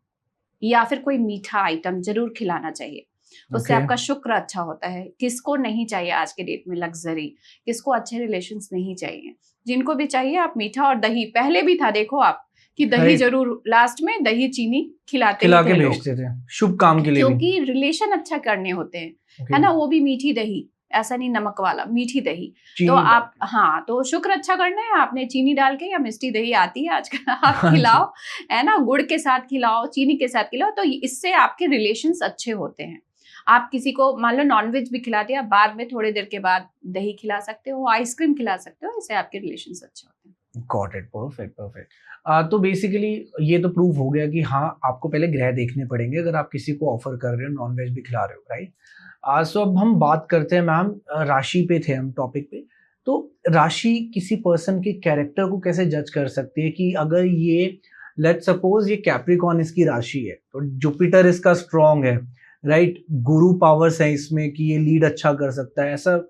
या फिर कोई मीठा आइटम जरूर खिलाना चाहिए, उससे आपका शुक्र अच्छा होता है। किसको नहीं चाहिए आज के डेट में लग्जरी, किसको अच्छे रिलेशंस नहीं चाहिए, जिनको भी चाहिए आप मीठा और दही, पहले भी था देखो आप कि दही जरूर लास्ट में दही चीनी खिला के भेजते थे शुभ काम के लिए, क्योंकि रिलेशन अच्छा करने होते हैं, है ना, वो भी मीठी दही, ऐसा नहीं नमक वाला, मीठी दही। तो आप हाँ, तो शुक्र अच्छा करना है, आपने चीनी डाल के या मिष्टी दही आती है आजकल, आप खिलाओ, है ना, गुड़ के साथ खिलाओ, चीनी के साथ खिलाओ, तो इससे आपके रिलेशंस अच्छे होते हैं। आप किसी को मान लो नॉनवेज भी खिला दिया, बाद में थोड़ी देर के बाद दही खिला सकते हो, आइसक्रीम खिला सकते हो, इससे आपके रिलेशंस अच्छे होते हैं। Got it, perfect perfect. तो बेसिकली ये तो प्रूव हो गया कि हाँ, आपको पहले ग्रह देखने पड़ेंगे अगर आप किसी को ऑफर कर रहे हो, नॉनवेज भी खिला रहे हो, राइट। सो अब हम बात करते हैं मैम, राशि पे थे हम टॉपिक पे, तो राशि किसी पर्सन के कैरेक्टर को कैसे जज कर सकती है कि अगर ये लेट्स सपोज ये कैप्रिकॉर्न इसकी राशि है तो जुपिटर इसका स्ट्रॉन्ग है, राइट, गुरु पावर्स है इसमें कि ये लीड अच्छा कर सकता है, ऐसा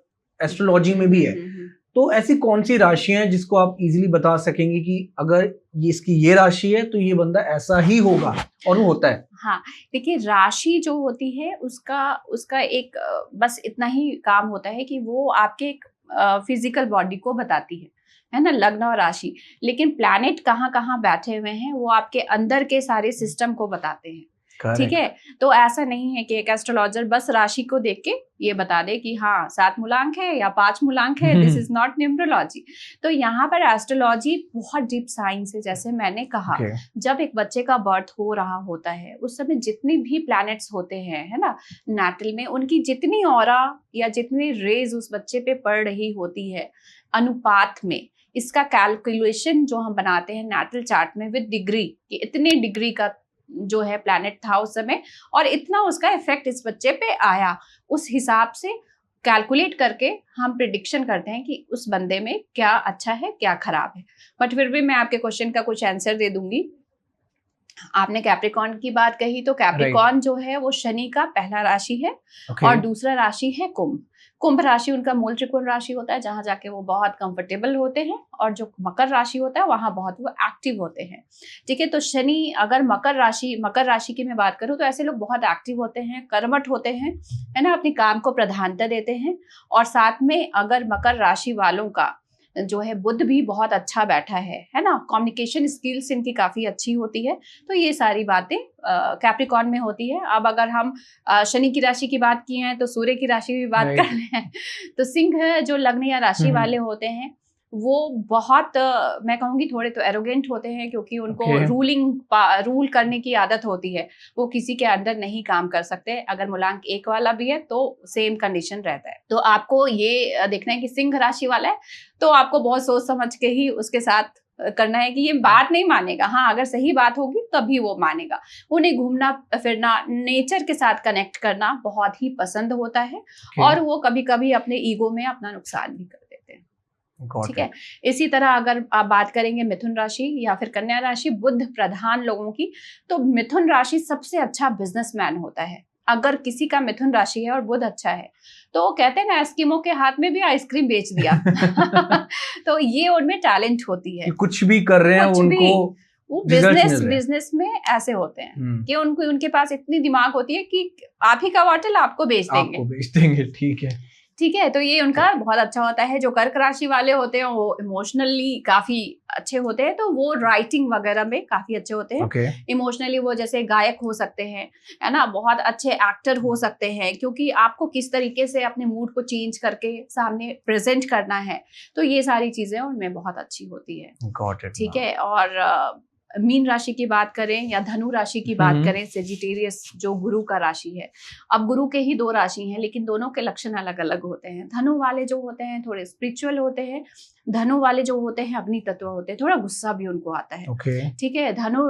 एस्ट्रोलॉजी में भी है। तो ऐसी कौन सी राशियां हैं जिसको आप इजीली बता सकेंगे कि अगर ये इसकी ये राशि है तो ये बंदा ऐसा ही होगा, और वो होता है? हाँ, देखिए राशि जो होती है उसका एक बस इतना ही काम होता है कि वो आपके एक फिजिकल बॉडी को बताती है ना, लग्न और राशि। लेकिन प्लैनेट कहाँ कहाँ बैठे हुए हैं वो आपके अंदर के सारे सिस्टम को बताते हैं, ठीक है। तो ऐसा नहीं है कि एक एस्ट्रोलॉजर बस राशि को देख के ये बता दे कि हाँ 7 मूलांक है या 5 मूलांक है, दिस इज नॉट न्यूमरोलॉजी। तो यहाँ पर एस्ट्रोलॉजी बहुत डीप साइंस है। जैसे मैंने कहा, जब एक बच्चे का बर्थ हो रहा होता है उस समय जितनी भी प्लैनेट्स होते हैं, है ना, नाटल में, उनकी जितनी ऑरा या जितनी रेज उस बच्चे पे पड़ रही होती है अनुपात में, इसका कैलकुलेशन जो हम बनाते हैं नाटल चार्ट में विद डिग्री, कि इतने डिग्री का जो है प्लैनेट था उस समय और इतना उसका इफेक्ट इस बच्चे पे आया, उस हिसाब से कैलकुलेट करके हम प्रिडिक्शन करते हैं कि उस बंदे में क्या अच्छा है क्या खराब है। बट फिर भी मैं आपके क्वेश्चन का कुछ आंसर दे दूंगी। आपने कैप्रिकॉर्न की बात कही, तो कैप्रिकॉर्न जो है वो शनि का पहला राशि है और दूसरा राशि है कुंभ। कुंभ राशि उनका मूल त्रिकोण राशि होता है, जहां जाके वो बहुत कंफर्टेबल होते हैं, और जो मकर राशि होता है वहां बहुत वो एक्टिव होते हैं, ठीक है। तो शनि अगर मकर राशि की मैं बात करूं तो ऐसे लोग बहुत एक्टिव होते हैं, कर्मठ होते हैं, है ना, अपने काम को प्रधानता देते हैं। और साथ में अगर मकर राशि वालों का जो है बुध भी बहुत अच्छा बैठा है ना, कम्युनिकेशन स्किल्स इनकी काफी अच्छी होती है। तो ये सारी बातें कैप्रिकॉर्न में होती है। अब अगर हम शनि की राशि की बात की है तो सूर्य की राशि की बात कर रहे हैं, तो सिंह जो लग्न या राशि वाले होते हैं वो बहुत मैं कहूंगी थोड़े तो एरोगेंट होते हैं, क्योंकि उनको रूल करने की आदत होती है, वो किसी के अंदर नहीं काम कर सकते। अगर मूलांक 1 वाला भी है तो सेम कंडीशन रहता है। तो आपको ये देखना है कि सिंह राशि वाला है तो आपको बहुत सोच समझ के ही उसके साथ करना है कि ये बात नहीं मानेगा। हाँ, अगर सही बात होगी तभी वो मानेगा। उन्हें घूमना फिरना, नेचर के साथ कनेक्ट करना बहुत ही पसंद होता है, और वो कभी कभी अपने ईगो में अपना नुकसान भी कर देते हैं, ठीक है। इसी तरह अगर आप बात करेंगे मिथुन राशि या फिर कन्या राशि, बुध प्रधान लोगों की, तो मिथुन राशि सबसे अच्छा बिजनेसमैन होता है। अगर किसी का मिथुन राशि है और बुध अच्छा है तो कहते हैं ना, एस्किमो के हाथ में भी आइसक्रीम बेच दिया तो ये उनमें टैलेंट होती है, कुछ भी कर रहे हैं उनको, वो बिजनेस में ऐसे होते हैं कि उनके पास इतनी दिमाग होती है कि आप ही का बॉटल आपको बेच देंगे, ठीक है। तो ये उनका बहुत अच्छा होता है। जो कर्क राशि वाले होते हैं वो इमोशनली काफी अच्छे होते हैं, तो वो राइटिंग वगैरह में काफी अच्छे होते हैं। इमोशनली वो जैसे गायक हो सकते हैं, है ना, बहुत अच्छे एक्टर हो सकते हैं, क्योंकि आपको किस तरीके से अपने मूड को चेंज करके सामने प्रेजेंट करना है, तो ये सारी चीजें उनमें बहुत अच्छी होती है, ठीक है। और मीन राशि की बात करें या धनु राशि की बात करें, सेजिटेरियस जो गुरु का राशि है। अब गुरु के ही 2 राशि हैं, लेकिन दोनों के लक्षण अलग अलग होते हैं। धनु वाले जो होते हैं थोड़े स्पिरिचुअल होते हैं, धनु वाले जो होते हैं अग्नि तत्व होते हैं, थोड़ा गुस्सा भी उनको आता है, ठीक है। धनु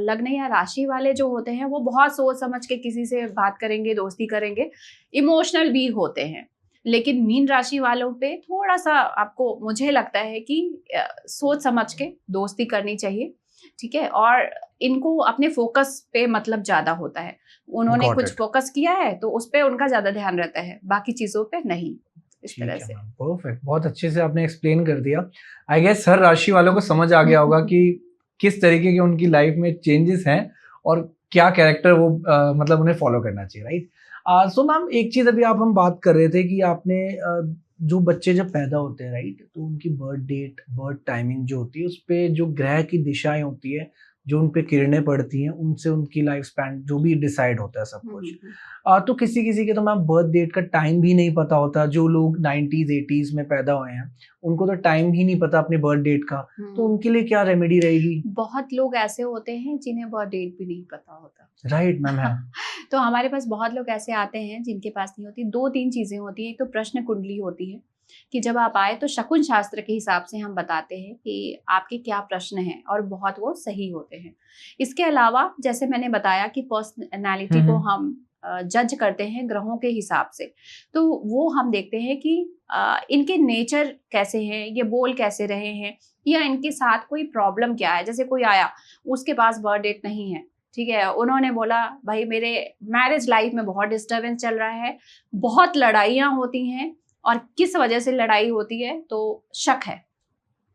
लग्न या राशि वाले जो होते हैं वो बहुत सोच समझ के किसी से बात करेंगे, दोस्ती करेंगे, इमोशनल भी होते हैं। लेकिन मीन राशि वालों पे थोड़ा सा आपको, मुझे लगता है कि सोच समझ के दोस्ती करनी चाहिए, ठीक है। और इनको अपने फोकस पे मतलब ज्यादा होता है, उन्होंने कुछ फोकस किया है तो उस पे उनका ज्यादा ध्यान रहता है, बाकी चीजों पे नहीं। इस तरह से परफेक्ट, बहुत अच्छे से आपने एक्सप्लेन कर दिया। आई गेस हर राशि वालों को समझ आ गया होगा कि किस तरीके के उनकी लाइफ में चेंजेस हैं और क्या कैरेक्टर वो मतलब उन्हें फॉलो करना चाहिए, राइट। सो मैम, एक चीज अभी हम बात कर रहे थे कि आपने जो बच्चे जब पैदा होते हैं राइट, तो उनकी बर्थ डेट, बर्थ टाइमिंग जो होती है, उस पे जो ग्रह की दिशाएं होती है, जो उन पे किरणें पड़ती हैं, उनसे उनकी लाइफ स्पैन जो भी डिसाइड होता है सब कुछ। तो किसी किसी के तो मैम बर्थ डेट का टाइम भी नहीं पता होता। जो लोग 90s 80s में पैदा हुए हैं, उनको तो टाइम ही नहीं पता अपने बर्थ डेट का, तो उनके लिए क्या रेमेडी रहेगी? बहुत लोग ऐसे होते हैं जिन्हें बर्थ डेट भी नहीं पता होता। राइट मैम है। तो हमारे पास बहुत लोग ऐसे आते हैं जिनके पास नहीं होती। 2-3 चीजें होती हैं। एक तो प्रश्न कुंडली होती है कि जब आप आए तो शकुन शास्त्र के हिसाब से हम बताते हैं कि आपके क्या प्रश्न हैं, और बहुत वो सही होते हैं। इसके अलावा जैसे मैंने बताया कि पर्सनैलिटी को हम जज करते हैं ग्रहों के हिसाब से, तो वो हम देखते हैं कि इनके नेचर कैसे हैं, ये बोल कैसे रहे हैं, या इनके साथ कोई प्रॉब्लम क्या है। जैसे कोई आया, उसके पास बर्थ डेट नहीं है, ठीक है, उन्होंने बोला भाई मेरे मैरिज लाइफ में बहुत डिस्टर्बेंस चल रहा है, बहुत लड़ाइयाँ होती हैं, और किस वजह से लड़ाई होती है, तो शक है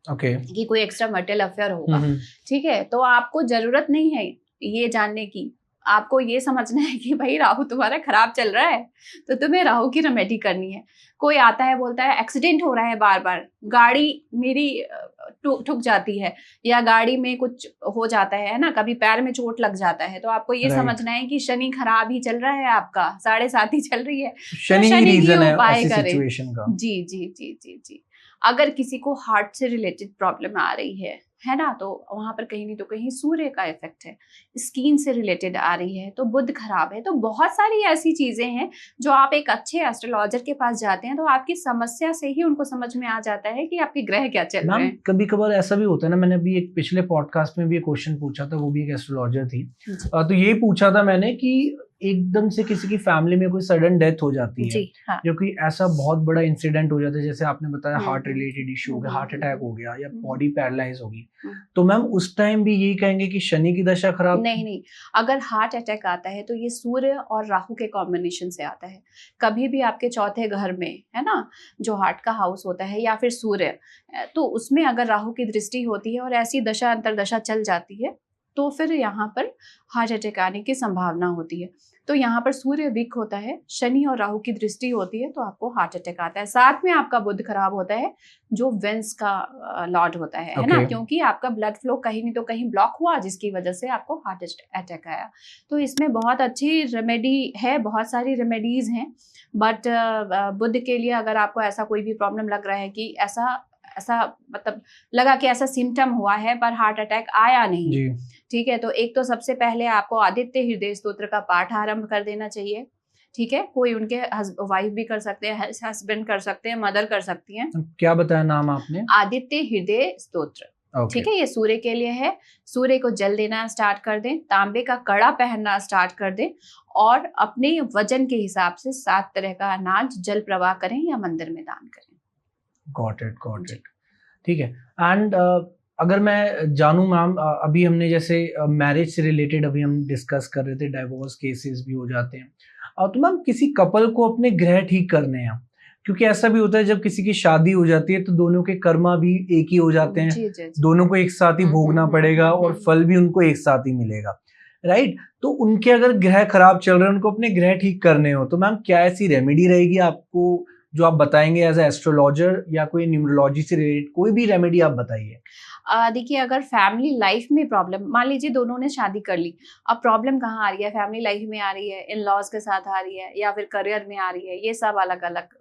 कि कोई एक्स्ट्रा मैरिटल अफेयर होगा। ठीक है, तो आपको जरूरत नहीं है ये जानने की, आपको ये समझना है कि भाई राहु तुम्हारा खराब चल रहा है, तो तुम्हें राहु की रेमेडी करनी है। कोई आता है बोलता है एक्सीडेंट हो रहा है, बार बार गाड़ी मेरी ठुक जाती है, या गाड़ी में कुछ हो जाता है ना, कभी पैर में चोट लग जाता है, तो आपको ये समझना है कि शनि खराब ही चल रहा है, आपका 7.5 ही चल रही है, शनि ही रीजन है उपाय ऐसी करें। सिचुएशन का। जी जी जी जी जी। अगर किसी को हार्ट से रिलेटेड प्रॉब्लम आ रही है ना, तो वहां पर कहीं नहीं तो कहीं सूर्य का इफेक्ट है। स्किन से रिलेटेड आ रही है तो बुध खराब है। तो बहुत सारी ऐसी चीजें हैं जो आप एक अच्छे एस्ट्रोलॉजर के पास जाते हैं तो आपकी समस्या से ही उनको समझ में आ जाता है कि आपके ग्रह क्या चल रहे हैं। कभी कभार ऐसा भी होता है ना, मैंने अभी एक पिछले पॉडकास्ट में भी एक क्वेश्चन पूछा था, वो भी एक एस्ट्रोलॉजर थी, तो ये पूछा था मैंने कि एकदम से किसी की फैमिली में कोई सडन डेथ हो जाती है, हाँ। जो कि ऐसा बहुत बड़ा इंसिडेंट हो जाता है, जैसे आपने बताया हार्ट रिलेटेड इश्यू हो गया, हार्ट अटैक हो गया, या बॉडी पैरालाइज होगी, तो मैम उस टाइम भी यही कहेंगे कि शनि की दशा खराब? नहीं, अगर हार्ट अटैक आता है तो ये सूर्य और राहु के कॉम्बिनेशन से आता है। कभी भी आपके चौथे घर में, है ना, जो हार्ट का हाउस होता है, या फिर सूर्य, तो उसमें अगर राहु की दृष्टि होती है और ऐसी दशा अंतरदशा चल जाती है, तो फिर यहाँ पर हार्ट अटैक आने की संभावना होती है। तो यहाँ पर सूर्य वीक होता है, शनि और राहु की दृष्टि होती है, तो आपको हार्ट अटैक आता है। साथ में आपका बुध खराब होता है, जो वेंस का लॉर्ड होता है ना, क्योंकि आपका ब्लड फ्लो कहीं नहीं तो कहीं ब्लॉक हुआ, जिसकी वजह से आपको हार्ट अटैक आया। तो इसमें बहुत अच्छी रेमेडी है, बहुत सारी रेमेडीज हैं, बट बुध के लिए अगर आपको ऐसा कोई भी प्रॉब्लम लग रहा है कि ऐसा मतलब लगा कि ऐसा सिम्टम हुआ है पर हार्ट अटैक आया नहीं, ठीक है, तो एक तो सबसे पहले आपको आदित्य हृदय स्तोत्र का पाठ आरंभ कर देना चाहिए। ठीक है, कोई उनके वाइफ भी कर सकते हैं, हस्बैंड कर सकते हैं, मदर कर सकती हैं। क्या बताया नाम आपने? आदित्य हृदय स्तोत्र। ठीक है, ये सूर्य के लिए है। सूर्य को जल देना स्टार्ट कर दें, तांबे का कड़ा पहनना स्टार्ट कर दें, और अपने वजन के हिसाब से 7 तरह का अनाज जल प्रवाह करें या मंदिर में दान करें। Got it. ठीक है। एंड अगर मैं जानूं मैम, अभी हमने जैसे मैरिज से रिलेटेड अभी हम डिस्कस कर रहे थे, डाइवोर्स केसेस भी हो जाते हैं, तो मैम किसी कपल को अपने ग्रह ठीक करने हैं, क्योंकि ऐसा भी होता है जब किसी की शादी हो जाती है तो दोनों के कर्मा भी एक ही हो जाते हैं, जी। दोनों को एक साथ ही भोगना पड़ेगा और फल भी उनको एक साथ ही मिलेगा, राइट? तो उनके अगर ग्रह खराब चल रहे हैं, उनको अपने ग्रह ठीक करने हो, तो मैम क्या ऐसी रेमेडी रहेगी आपको जो आप बताएंगे एज एस्ट्रोलॉजर, या कोई न्यूमरोलॉजी से रिलेटेड कोई भी रेमेडी आप बताइए? देखिए, अगर फैमिली लाइफ में प्रॉब्लम, मान लीजिए दोनों ने शादी कर ली, अब प्रॉब्लम कहाँ आ रही है, फैमिली लाइफ में आ रही है, इन लॉज के साथ आ रही है, या फिर करियर में आ रही है, ये सब अलग अलग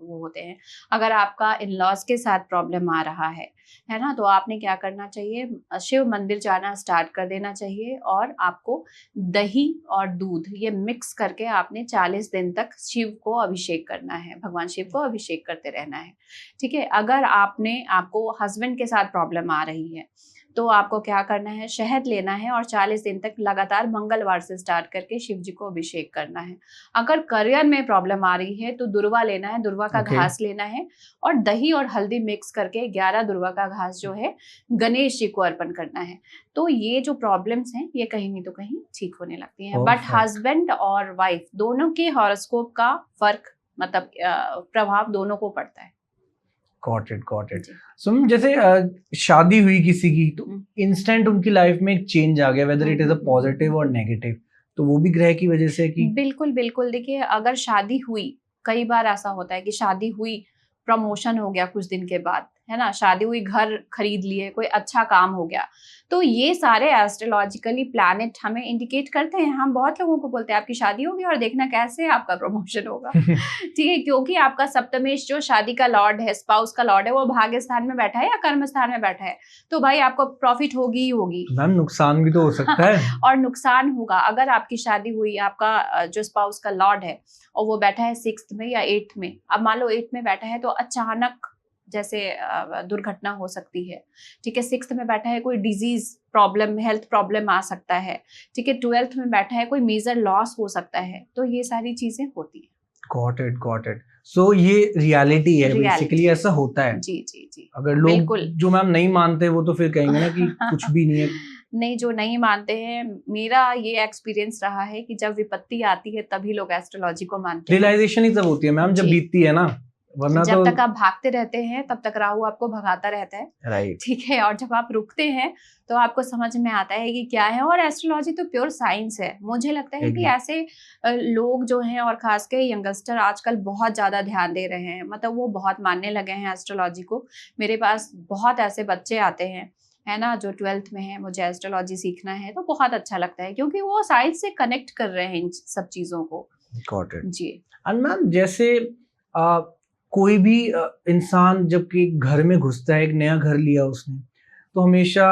वो होते हैं। अगर आपका इन लॉज के साथ प्रॉब्लम आ रहा है ना, तो आपने क्या करना चाहिए, शिव मंदिर जाना स्टार्ट कर देना चाहिए, और आपको दही और दूध ये मिक्स करके आपने 40 दिन तक शिव को अभिषेक करना है, भगवान शिव को अभिषेक करते रहना है। ठीक है, अगर आपको हस्बैंड के साथ प्रॉब्लम आ रही है तो आपको क्या करना है, शहद लेना है और 40 दिन तक लगातार मंगलवार से स्टार्ट करके शिव जी को अभिषेक करना है। अगर करियर में प्रॉब्लम आ रही है तो दुर्वा लेना है, दुर्वा का घास लेना है, और दही और हल्दी मिक्स करके 11 दुर्वा का घास जो है गणेश जी को अर्पण करना है। तो ये जो प्रॉब्लम्स हैं ये कहीं नहीं तो कहीं ठीक होने लगती हैं। बट हस्बैंड और वाइफ दोनों के हॉरोस्कोप का फर्क, मतलब प्रभाव दोनों को पड़ता है। Got it. सो जैसे शादी हुई किसी की, तो इंस्टेंट उनकी लाइफ में एक चेंज आ गया, whether it is a positive और नेगेटिव, तो वो भी ग्रह की वजह से कि? बिल्कुल। देखिए, अगर शादी हुई, कई बार ऐसा होता है कि शादी हुई, प्रमोशन हो गया कुछ दिन के बाद, है ना, शादी हुई, घर खरीद लिए, कोई अच्छा काम हो गया, तो ये सारे एस्ट्रोलॉजिकली प्लैनेट हमें इंडिकेट करते हैं। हम बहुत लोगों को बोलते हैं आपकी शादी होगी और देखना कैसे आपका प्रमोशन होगा। ठीक है, क्योंकि आपका सप्तमेश जो शादी का लॉर्ड है, स्पाउस का लॉर्ड है, वो भाग्य स्थान में बैठा है या कर्म स्थान में बैठा है, तो भाई आपको प्रॉफिट होगी ही होगी। मैम नुकसान भी तो हो सकता है। और नुकसान होगा अगर आपकी शादी हुई, आपका जो स्पाउस का लॉर्ड है और वो बैठा है 6th में या 8th में, अब मान लो 8th में बैठा है तो अचानक जैसे दुर्घटना हो सकती है। ठीक है, 6th में बैठा है कोई डिजीज प्रॉब्लम, हेल्थ प्रॉब्लम आ सकता है। ठीक है, 12th में बैठा है कोई मेजर लॉस हो सकता है। तो ये सारी चीजें होती है। Got it. सो ये रियलिटी है, बेसिकली ऐसा होता है। जी जी जी। अगर लोग जो मैम नहीं मानते वो तो फिर कहेंगे ना कि कुछ भी नहीं है। नहीं, जो नहीं मानते हैं, मेरा ये एक्सपीरियंस रहा है कि जब विपत्ति आती है तभी लोग एस्ट्रोलॉजी को मानते हैं। रियलाइजेशन ही तब होती है मैम जब बीतती है ना, वरना जब तो तक आप भागते रहते हैं तब तक राहु आपको भगाता रहता है। राइट। ठीक है, और जब आप रुकते हैं तो आपको समझ में आता है कि क्या है। और एस्ट्रोलॉजी तो प्योर साइंस है। मुझे लगता है कि ऐसे लोग जो हैं, और खासकर यंगस्टर आजकल बहुत ज्यादा ध्यान दे रहे हैं, मतलब वो बहुत मानने लगे हैं एस्ट्रोलॉजी को। मेरे पास बहुत ऐसे बच्चे आते हैं, है ना, जो 12th में है, मुझे एस्ट्रोलॉजी सीखना है, तो बहुत अच्छा लगता है क्योंकि वो साइंस से कनेक्ट कर रहे हैं इन सब चीजों को। गॉट इट जी। एंड मैम जैसे कोई भी इंसान जब कि घर में घुसता है, एक नया घर लिया उसने, तो हमेशा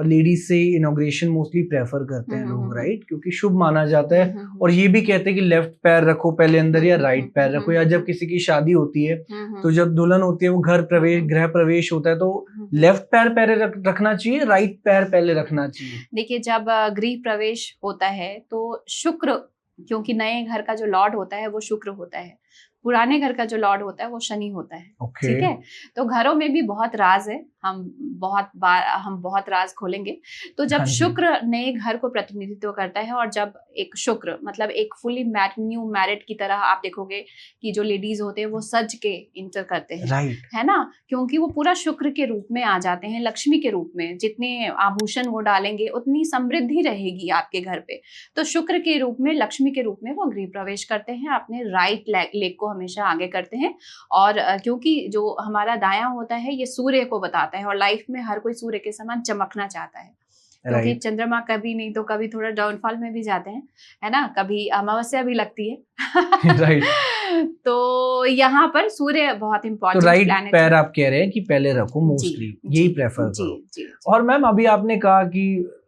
लेडीज से इनॉग्रेशन मोस्टली प्रेफर करते हैं लोग, राइट, क्योंकि शुभ माना जाता है। और ये भी कहते हैं कि लेफ्ट पैर रखो पहले अंदर या राइट पैर रखो। या जब किसी की शादी होती है तो जब दुल्हन होती है वो गृह प्रवेश होता है, तो लेफ्ट पैर पहले रखना चाहिए, राइट पैर पहले रखना चाहिए। देखिए, जब गृह प्रवेश होता है तो शुक्र, क्योंकि नए घर का जो लॉर्ड होता है वो शुक्र होता है, पुराने घर का जो लॉर्ड होता है वो शनि होता है। ठीक है, तो घरों में भी बहुत राज है, हम बहुत राज खोलेंगे। तो जब शुक्र नए घर को प्रतिनिधित्व करता है, और जब एक शुक्र मतलब एक फुली न्यू मैरिड की तरह आप देखोगे कि जो लेडीज होते हैं वो सज के इंटर करते हैं, राइट, है ना, क्योंकि वो पूरा शुक्र के रूप में आ जाते हैं, लक्ष्मी के रूप में। जितने आभूषण वो डालेंगे उतनी समृद्धि रहेगी आपके घर पे। तो शुक्र के रूप में, लक्ष्मी के रूप में वो गृह प्रवेश करते हैं, अपने राइट लेग को हमेशा आगे करते हैं। और क्योंकि जो हमारा दायां होता है ये सूर्य को बताता है, और लाइफ में हर कोई सूर्य के समान चमकना चाहता है, क्योंकि चंद्रमा कभी नहीं तो कभी थोड़ा डाउनफॉल में भी जाते हैं, है ना, कभी अमावस्या भी लगती है। राइट। तो यहाँ पर सूर्य बहुत इंपॉर्टेंट तो राइट प्लैनेट पैर है। आप कह रहे हैं कि पहले रखो, मोस्टली यही प्रेफर करो। जी। और मैम अभी आपने कहा कि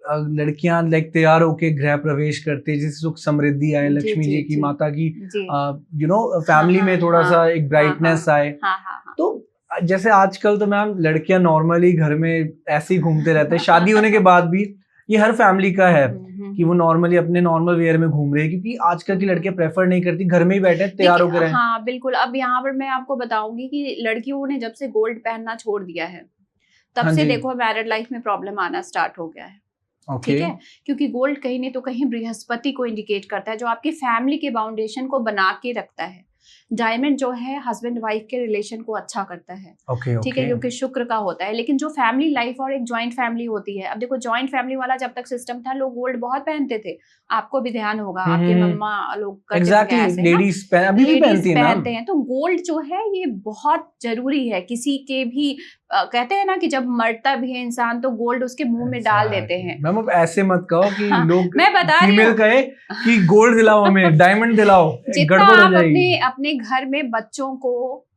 लड़कियां लाइक तैयार होके गृह प्रवेश करते, जिससे सुख समृद्धि आए, लक्ष्मी जी की, माता की, फैमिली में थोड़ा सा एक ब्राइटनेस आए। तो जैसे आजकल तो मैम लड़कियां नॉर्मली घर में ऐसे ही घूमते रहते हैं, शादी होने के बाद भी ये हर फैमिली का है कि वो नॉर्मली अपने नॉर्मल वेयर में घूम रहे हैं, क्योंकि आजकल की लड़कियां प्रेफर नहीं करती, घर में ही बैठे तैयार होकर रहें। हाँ बिल्कुल। अब यहाँ पर मैं आपको बताऊंगी कि लड़कियों ने जब से गोल्ड पहनना छोड़ दिया है तब से देखो मैरिड लाइफ में प्रॉब्लम आना स्टार्ट हो गया है। ठीक है, क्योंकि गोल्ड कहीं नहीं तो कहीं बृहस्पति को इंडिकेट करता है, जो आपकी फैमिली के फाउंडेशन को बना के रखता है। डायमंड जो है हस्बैंड वाइफ के रिलेशन को अच्छा करता है। ठीक है, क्योंकि शुक्र का होता है। लेकिन जो फैमिली लाइफ और एक जॉइंट फैमिली होती है, अब देखो जॉइंट फैमिली वाला जब तक सिस्टम था लोग गोल्ड बहुत पहनते थे, आपको भी ध्यान होगा, आपके मम्मा लोग करते हैं, लेडीज अभी भी पहनते हैं। तो गोल्ड जो है ये बहुत जरूरी है। किसी के भी कहते हैं ना कि जब मरता भी है इंसान तो गोल्ड उसके मुंह में डाल देते हैं। मैम अब ऐसे मत कहो कि लोग मैं बता रही हूँ कहे कि गोल्ड दिलाओ हमें, डायमंड दिलाओ, जितना आप अपने घर में बच्चों को,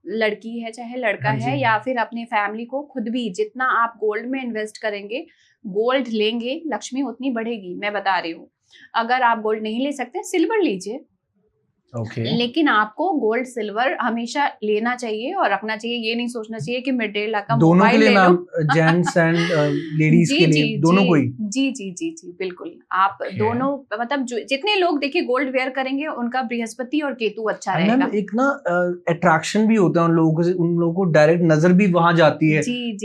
लड़की है चाहे लड़का है, या फिर अपने फैमिली को खुद भी, जितना आप गोल्ड में इन्वेस्ट करेंगे, गोल्ड लेंगे, लक्ष्मी उतनी बढ़ेगी। मैं बता रही हूँ। अगर आप गोल्ड नहीं ले सकते सिल्वर लीजिए, लेकिन आपको गोल्ड सिल्वर हमेशा लेना चाहिए और रखना चाहिए। ये नहीं सोचना चाहिए कि मैं 1.5 लाख का मोबाइल ले लूं। जेंट्स एंड लेडीज के लिए दोनों को ही। जी बिल्कुल। आप दोनों, मतलब जितने लोग देखिए गोल्ड वेयर करेंगे उनका बृहस्पति और केतु अच्छा रहेगा। एक ना अट्रैक्शन भी होता है उन लोगों को डायरेक्ट नजर भी वहां जाती है।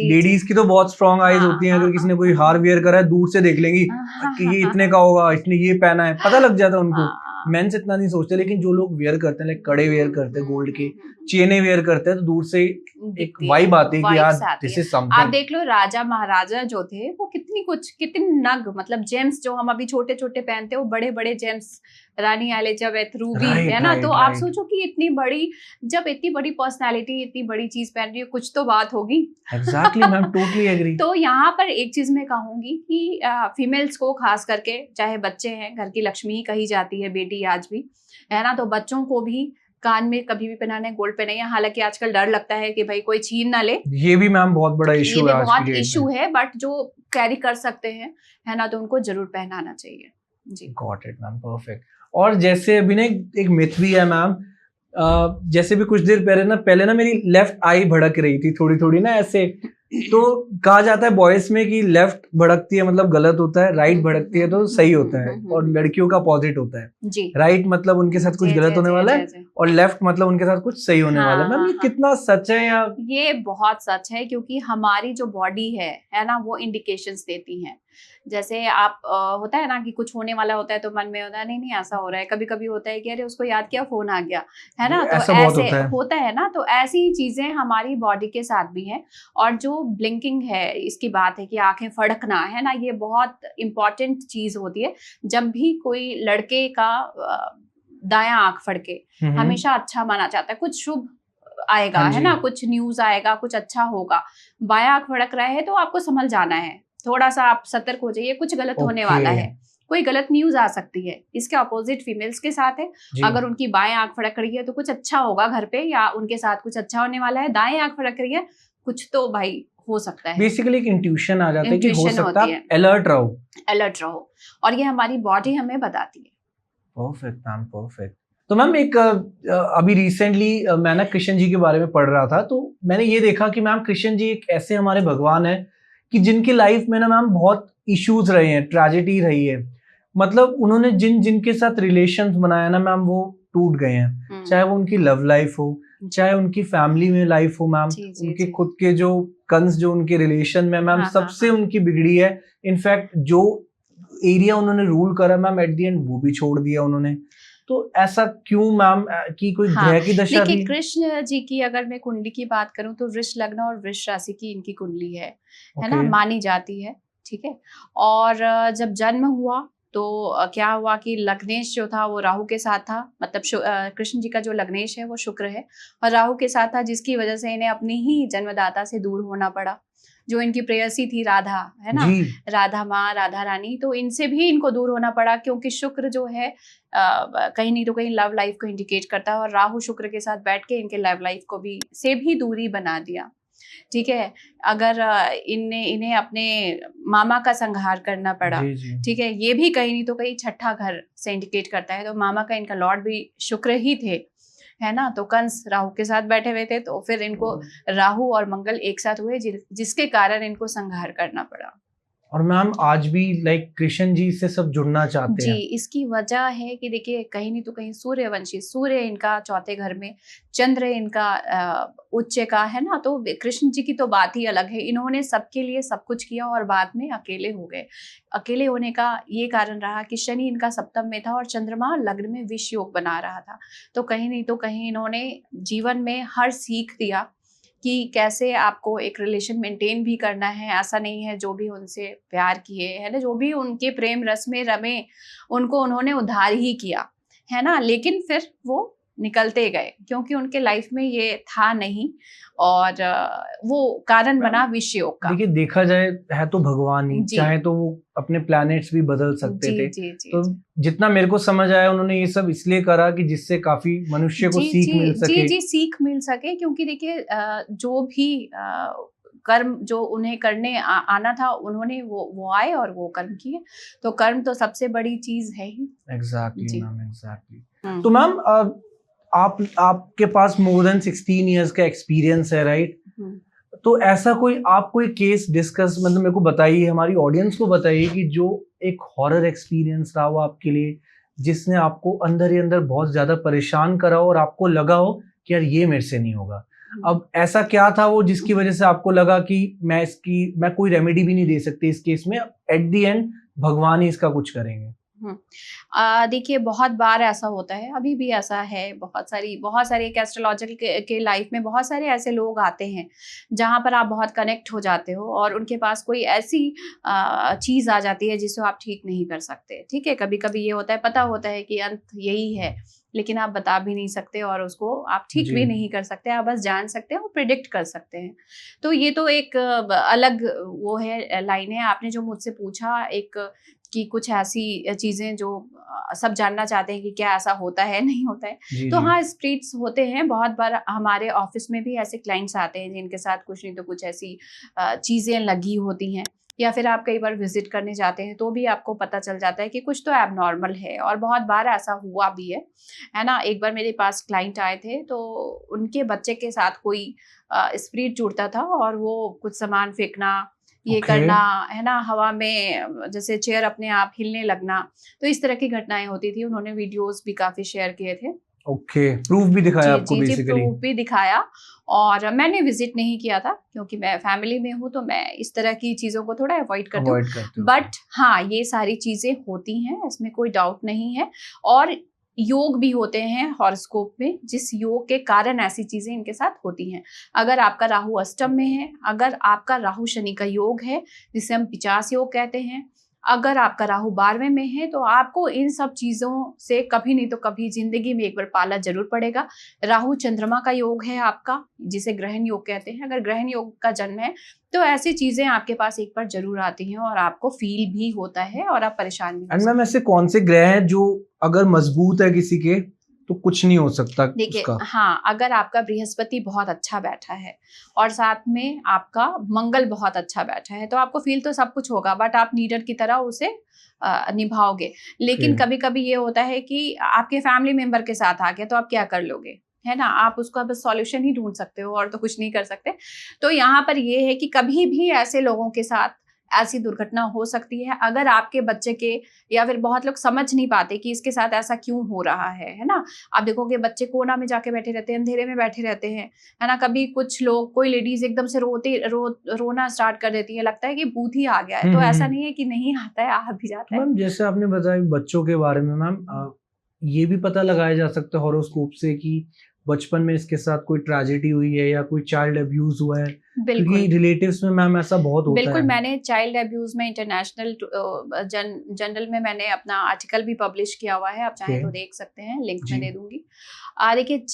लेडीज की तो बहुत स्ट्रॉन्ग आईज होती है, अगर किसी ने कोई हार वेयर करा है दूर से देख लेंगी कि ये इतने का होगा, इसने ये पहना है, पता लग जाता है उनको। मेंस इतना नहीं सोचते, लेकिन जो लोग वेयर करते हैं, लाइक कड़े वेयर करते हैं गोल्ड के, चेने वेयर करते हैं, तो दूर से एक वाइब आती है कि यार दिस इज आप समथिंग। देख लो राजा महाराजा जो थे वो कितनी नग, मतलब जेम्स जो हम अभी छोटे छोटे पहनते हैं वो बड़े बड़े जेम्स, रानी एलिजाबेथ, रूबी, है ना। तो आप सोचो कि इतनी बड़ी पर्सनालिटी इतनी बड़ी चीज पहन रही है, कुछ तो बात होगी। Exactly ma'am, totally agree. तो यहाँ पर एक चीज मैं कहूंगी कि फीमेल्स को खास करके, चाहे बच्चे हैं, घर की लक्ष्मी ही कही जाती है बेटी आज भी, है ना। तो बच्चों को भी कान में कभी भी पहनाना है, गोल्ड पहनाइए। हालांकि आजकल डर लगता है कि भाई कोई छीन ना ले, ये भी मैम बहुत बड़ा इशू है, बहुत इशू है, बट जो कैरी कर सकते हैं, है ना, तो उनको जरूर पहनाना चाहिए जी। Got it ma'am, perfect. और जैसे अभी ना एक मिथ भी है मैम, जैसे भी कुछ देर पहले ना मेरी लेफ्ट आई भड़क रही थी थोड़ी थोड़ी ना ऐसे, तो कहा जाता है बॉयज में कि लेफ्ट भड़कती है मतलब गलत होता है, राइट भड़कती है तो सही होता है, और लड़कियों का अपोजिट होता है जी। राइट मतलब उनके साथ कुछ गलत होने वाला है, और लेफ्ट मतलब उनके साथ कुछ सही होने वाला है। मैम ये कितना सच है या? ये बहुत सच है, क्योंकि हमारी जो बॉडी है ना, वो इंडिकेशंस देती हैं। जैसे आप होता है ना कि कुछ होने वाला होता है तो मन में होता है नहीं ऐसा हो रहा है, कभी कभी होता है कि अरे उसको याद किया फोन आ गया, है ना। तो ऐसे होता है ना, तो ऐसी चीजें हमारी बॉडी के साथ भी हैं। और जो ब्लिंकिंग है, इसकी बात है कि आंखें फड़कना, है ना, ये बहुत इंपॉर्टेंट चीज होती है। जब भी कोई लड़के का दायां आंख फड़के, हमेशा अच्छा माना जाता है, कुछ शुभ आएगा, है ना, कुछ न्यूज आएगा, कुछ अच्छा होगा। बायां आंख फड़क रहा है तो आपको संभल जाना है, थोड़ा सा आप सतर्क हो जाइए, कुछ गलत होने वाला है, कोई गलत न्यूज आ सकती है। इसके अपोजिट फीमेल्स के साथ है, अगर उनकी बाएं आंख फड़क रही है तो कुछ अच्छा होगा घर पे, या उनके साथ कुछ अच्छा होने वाला है। दाएं आंख फड़क रही है, कुछ तो भाई हो सकता है। बेसिकली एक इंट्यूशन आ जाता है कि हो सकता है, अलर्ट रहो, और ये हमारी बॉडी हमें बताती है। Perfect ma'am, perfect. तो मैम एक अभी रिसेंटली मैं ना कृष्ण जी के बारे में पढ़ रहा था, तो मैंने ये देखा कि मैम कृष्ण जी एक ऐसे हमारे भगवान है कि जिनकी लाइफ में ना मैम बहुत इश्यूज रहे हैं, ट्रेजेडी रही है, मतलब उन्होंने जिनके साथ रिलेशंस बनाया ना मैम वो टूट गए हैं, चाहे वो उनकी लव लाइफ हो, चाहे उनकी फैमिली में लाइफ हो मैम, उनके खुद के जो कंस जो उनके रिलेशन में मैम सबसे उनकी बिगड़ी है। इनफैक्ट जो एरिया उन्होंने रूल करा मैम एट द एंड वो भी छोड़ दिया उन्होंने। तो ऐसा क्यों मैम, की कोई ग्रह की दशा देखिए कृष्ण जी की अगर मैं कुंडली की बात करूं तो वृष लग्न और वृष राशि की इनकी कुंडली है ना, मानी जाती है, ठीक है। और जब जन्म हुआ तो क्या हुआ कि लग्नेश जो था वो राहु के साथ था, मतलब कृष्ण जी का जो लग्नेश है वो शुक्र है और राहु के साथ था, जिसकी वजह से इन्हें अपनी ही जन्मदाता से दूर होना पड़ा, जो इनकी प्रेयसी थी राधा, है ना, राधा माँ, राधा रानी। तो इनसे भी इनको दूर होना पड़ा, क्योंकि शुक्र जो है कहीं नहीं तो कहीं लव लाइफ को इंडिकेट करता है, और राहु शुक्र के साथ बैठ के इनके लव लाइफ को भी से भी दूरी बना दिया, ठीक है। अगर इन्हें अपने मामा का संहार करना पड़ा, ठीक है, ये भी कहीं नहीं तो कहीं छठा घर से इंडिकेट करता है। तो मामा का इनका लॉर्ड भी शुक्र ही थे, है ना। तो कंस राहु के साथ बैठे हुए थे, तो फिर इनको राहु और मंगल एक साथ हुए, जिसके कारण इनको संहार करना पड़ा। और मैम आज भी लाइक कृष्ण जी से सब जुड़ना चाहते हैं। जी, इसकी वजह है कि देखिए कहीं नहीं तो कहीं सूर्यवंशी, सूर्य इनका चौथे घर में, चंद्र इनका उच्च का, है ना। तो कृष्ण जी की तो बात ही अलग है, इन्होंने सबके लिए सब कुछ किया और बाद में अकेले हो गए। अकेले होने का ये कारण रहा कि शनि इनका सप्तम में था और चंद्रमा लग्न में विष योग बना रहा था। तो कहीं नहीं तो कहीं इन्होंने जीवन में हर सीख दिया कि कैसे आपको एक रिलेशन मेंटेन भी करना है। ऐसा नहीं है जो भी उनसे प्यार किए, है ना, जो भी उनके प्रेम रस में रमे, उनको उन्होंने उद्धार ही किया, है ना। लेकिन फिर वो निकलते गए क्योंकि उनके लाइफ में ये था नहीं, और वो कारण बना विष योग का। देखिए देखा जाए है तो भगवान ही, चाहे तो वो अपने प्लैनेट्स भी बदल सकते थे। तो जितना मेरे को समझ आया उन्होंने ये सब इसलिए करा कि जिससे काफी मनुष्य को सीख मिल सके। जी, सीख मिल सके, क्योंकि देखिए जो भी कर्म जो उन्हें करने आना था उन्होंने वो आए और वो कर्म किए। तो कर्म तो सबसे बड़ी चीज है ही। Exactly ma'am, exactly. तो मैम आपके पास मोर देन 16 इयर्स का एक्सपीरियंस है, राइट? तो ऐसा कोई केस डिस्कस मतलब मेरे को बताइए, हमारी ऑडियंस को बताइए कि जो एक हॉरर एक्सपीरियंस रहा हो आपके लिए, जिसने आपको अंदर ही अंदर बहुत ज्यादा परेशान करा हो और आपको लगा हो कि यार ये मेरे से नहीं होगा। अब ऐसा क्या था वो जिसकी वजह से आपको लगा कि मैं कोई रेमेडी भी नहीं दे सकती इस केस में, एट द एंड भगवान ही इसका कुछ करेंगे? देखिए बहुत बार ऐसा होता है, अभी भी ऐसा है, बहुत सारी एक एस्ट्रोलॉजर के लाइफ में बहुत सारे ऐसे लोग आते हैं जहाँ पर आप बहुत कनेक्ट हो जाते हो और उनके पास कोई ऐसी चीज़ आ जाती है जिसे आप ठीक नहीं कर सकते। ठीक है, कभी कभी ये होता है, पता होता है कि अंत यही है, लेकिन आप बता भी नहीं सकते और उसको आप ठीक भी नहीं कर सकते, आप बस जान सकते हैं और प्रिडिक्ट कर सकते हैं। तो ये तो एक अलग वो है, लाइन है। आपने जो मुझसे पूछा एक कि कुछ ऐसी चीज़ें जो सब जानना चाहते हैं कि क्या ऐसा होता है, नहीं होता है। तो हाँ, स्प्रिट्स होते हैं। बहुत बार हमारे ऑफिस में भी ऐसे क्लाइंट्स आते हैं जिनके साथ कुछ नहीं तो कुछ ऐसी चीज़ें लगी होती हैं, या फिर आप कई बार विजिट करने जाते हैं तो भी आपको पता चल जाता है कि कुछ तो एबनॉर्मल है, और बहुत बार ऐसा हुआ भी है ना। एक बार मेरे पास क्लाइंट आए थे तो उनके बच्चे के साथ कोई स्पिरिट जुड़ता था और वो कुछ सामान फेंकना, ये करना, है ना, हवा में जैसे चेयर अपने आप हिलने लगना, तो इस तरह की घटनाएं होती थी। उन्होंने वीडियोस भी काफी शेयर किए थे। प्रूफ भी दिखाया आपको बेसिकली? प्रूफ भी दिखाया, और मैंने विजिट नहीं किया था क्योंकि मैं फैमिली में हूँ, तो मैं इस तरह की चीजों को थोड़ा अवॉइड करती हूँ। बट हाँ, ये सारी चीजें होती हैं, इसमें कोई डाउट नहीं है। और योग भी होते हैं हॉरोस्कोप में, जिस योग के कारण ऐसी चीजें इनके साथ होती हैं। अगर आपका राहु अष्टम में है, अगर आपका राहु शनि का योग है जिसे हम 50 योग कहते हैं, अगर आपका राहु 12वें में है, तो आपको इन सब चीजों से कभी नहीं तो कभी जिंदगी में एक बार पाला जरूर पड़ेगा। राहु चंद्रमा का योग है आपका, जिसे ग्रहण योग कहते हैं। अगर ग्रहण योग का जन्म है तो ऐसी चीजें आपके पास एक बार जरूर आती हैं और आपको फील भी होता है और आप परेशान भी हो। मैम ऐसे कौन से ग्रह हैं जो अगर मजबूत है किसी के तो कुछ नहीं हो सकता? देखिए हाँ, अगर आपका बृहस्पति बहुत अच्छा बैठा है और साथ में आपका मंगल बहुत अच्छा बैठा है तो आपको फील तो सब कुछ होगा, बट आप लीडर की तरह उसे निभाओगे। लेकिन कभी कभी ये होता है कि आपके फैमिली मेंबर के साथ आ गया तो आप क्या कर लोगे, है ना। आप उसका बस सॉल्यूशन ही ढूंढ सकते हो और तो कुछ नहीं कर सकते। तो यहाँ पर ये है कि कभी भी ऐसे लोगों के साथ ऐसी दुर्घटना हो सकती है। अगर आपके बच्चे के, या फिर बहुत लोग समझ नहीं पाते कि इसके साथ ऐसा क्यों हो रहा है ना। आप देखोगे बच्चे कोना में जाके बैठे रहते हैं, अंधेरे में बैठे रहते हैं, है ना। कभी कुछ लोग, कोई लेडीज एकदम से रोना स्टार्ट कर देती है, लगता है कि भूत ही आ गया है। तो ऐसा नहीं है कि नहीं आता है, आ भी जाता है। मैम जैसे आपने बताया बच्चों के बारे में, मैम ये भी पता लगाया जा सकता है हॉरोस्कोप से कि बचपन में इसके साथ कोई ट्रेजेडी हुई है या कोई चाइल्ड अब्यूज हुआ है? क्योंकि रिलेटिव्स में मैम ऐसा बहुत होता है। बिल्कुल, मैंने चाइल्ड अब्यूज में इंटरनेशनल जर्नल में मैंने अपना आर्टिकल भी पब्लिश किया हुआ है, आप चाहें तो देख सकते हैं, लिंक में दे दूंगी। देखिए